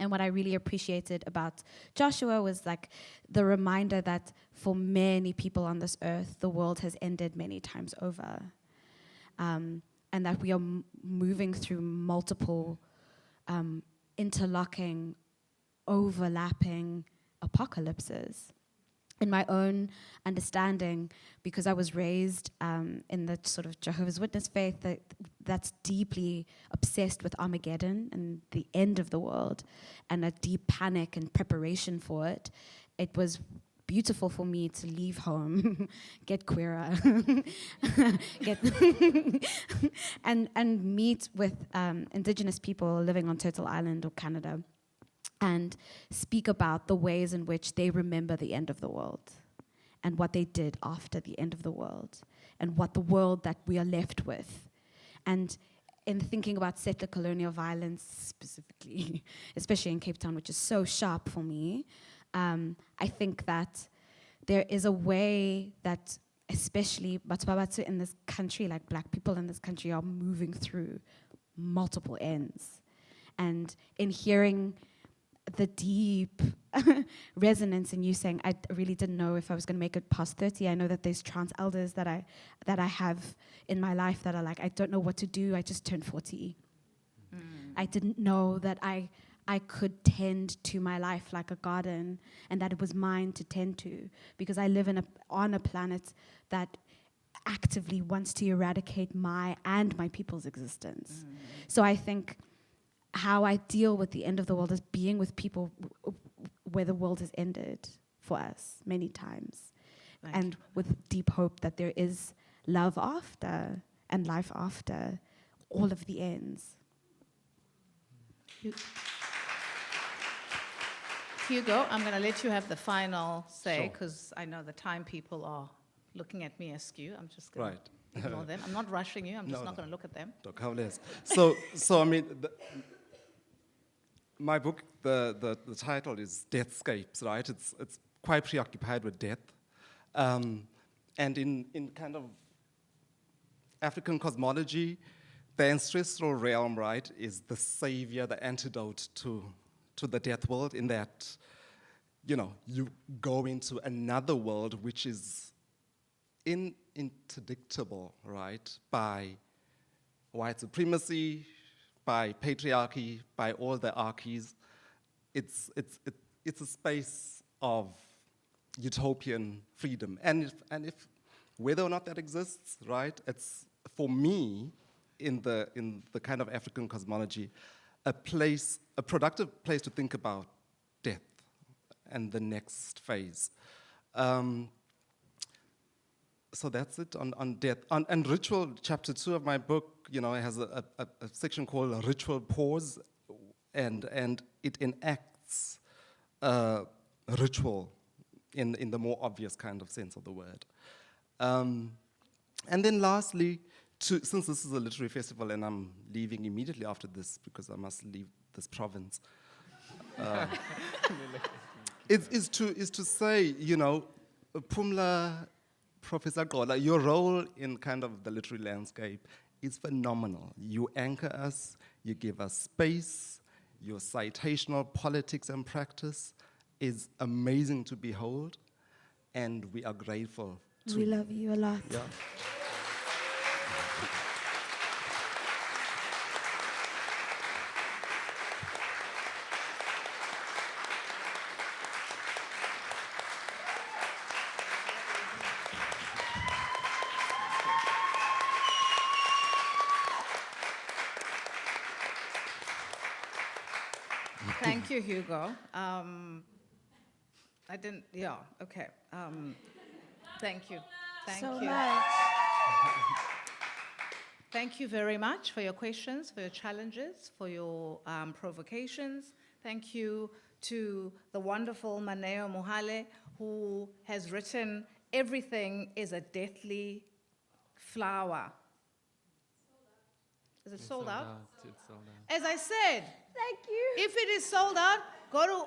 And what I really appreciated about Joshua was like the reminder that for many people on this earth, the world has ended many times over. And that we are moving through multiple interlocking, overlapping apocalypses. In my own understanding, because I was raised in the sort of Jehovah's Witness faith that's deeply obsessed with Armageddon and the end of the world and a deep panic and preparation for it, it was beautiful for me to leave home, get queerer, and meet with indigenous people living on Turtle Island or Canada, and speak about the ways in which they remember the end of the world and what they did after the end of the world and what the world that we are left with. And in thinking about settler colonial violence specifically, especially in Cape Town, which is so sharp for me, I think that there is a way that especially Batsu in this country, like black people in this country, are moving through multiple ends. And in hearing the deep resonance in you saying, I really didn't know if I was going to make it past 30. I know that there's trans elders that I have in my life that are like, I don't know what to do. I just turned 40. I didn't know that I could tend to my life like a garden and that it was mine to tend to, because I live on a planet that actively wants to eradicate my and my people's existence. So I think how I deal with the end of the world is being with people where the world has ended for us many times. And with deep hope that there is love after and life after all of the ends. Hugo, I'm going to let you have the final say, Sure. because I know the time people are looking at me askew. I'm just going Right. to ignore them. I'm not rushing you. I'm just No, not no. going to look at them. Doc, how less? So I mean, my book, the title is Deathscapes, right? It's quite preoccupied with death. And in kind of African cosmology, the ancestral realm, right, is the savior, the antidote to the death world, in that, you know, you go into another world which is interdictable, right, by white supremacy, by patriarchy, by all the archies. It's a space of utopian freedom, and if whether or not that exists, right, it's for me in the kind of African cosmology, a productive place to think about death and the next phase. So that's it on death. And ritual, chapter 2 of my book, you know, it has a section called a ritual pause, and it enacts ritual in the more obvious kind of sense of the word. And then lastly, since this is a literary festival and I'm leaving immediately after this because I must leave this province, is to say, you know, Pumla, Professor Gqola, your role in kind of the literary landscape is phenomenal. You anchor us, you give us space, your citational politics and practice is amazing to behold, and we are grateful to We love you a lot. Yeah. Thank you, Hugo. I didn't, yeah, okay. Thank you. Thank So you. much. Thank you very much for your questions, for your challenges, for your provocations. Thank you to the wonderful Maneo Mohale, who has written, "Everything is a deathly flower." Is it It's sold out? It's sold out. As I said, Thank you. if it is sold out, go to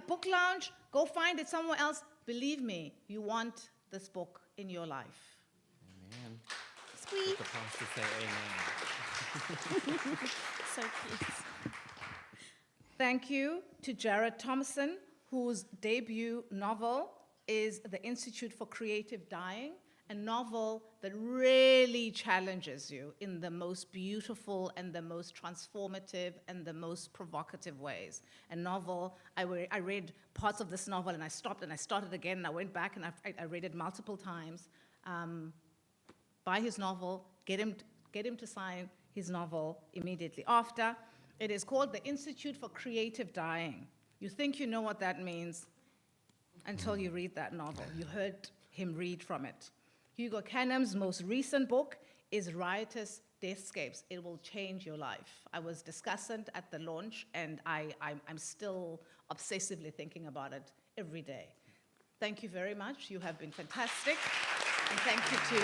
Book Lounge, go find it somewhere else. Believe me, you want this book in your life. Amen. Squeak. Let the pastor say amen. So cute. Thank you to Jared Thompson, whose debut novel is The Institute for Creative Dying, a novel that really challenges you in the most beautiful and the most transformative and the most provocative ways. A novel, I read parts of this novel and I stopped and I started again and I went back and I read it multiple times. Buy his novel, get him to sign his novel immediately after. It is called The Institute for Creative Dying. You think you know what that means until you read that novel. You heard him read from it. Hugo Canham's most recent book is Riotous Deathscapes. It will change your life. I was discussant at the launch, and I'm still obsessively thinking about it every day. Thank you very much. You have been fantastic. And thank you to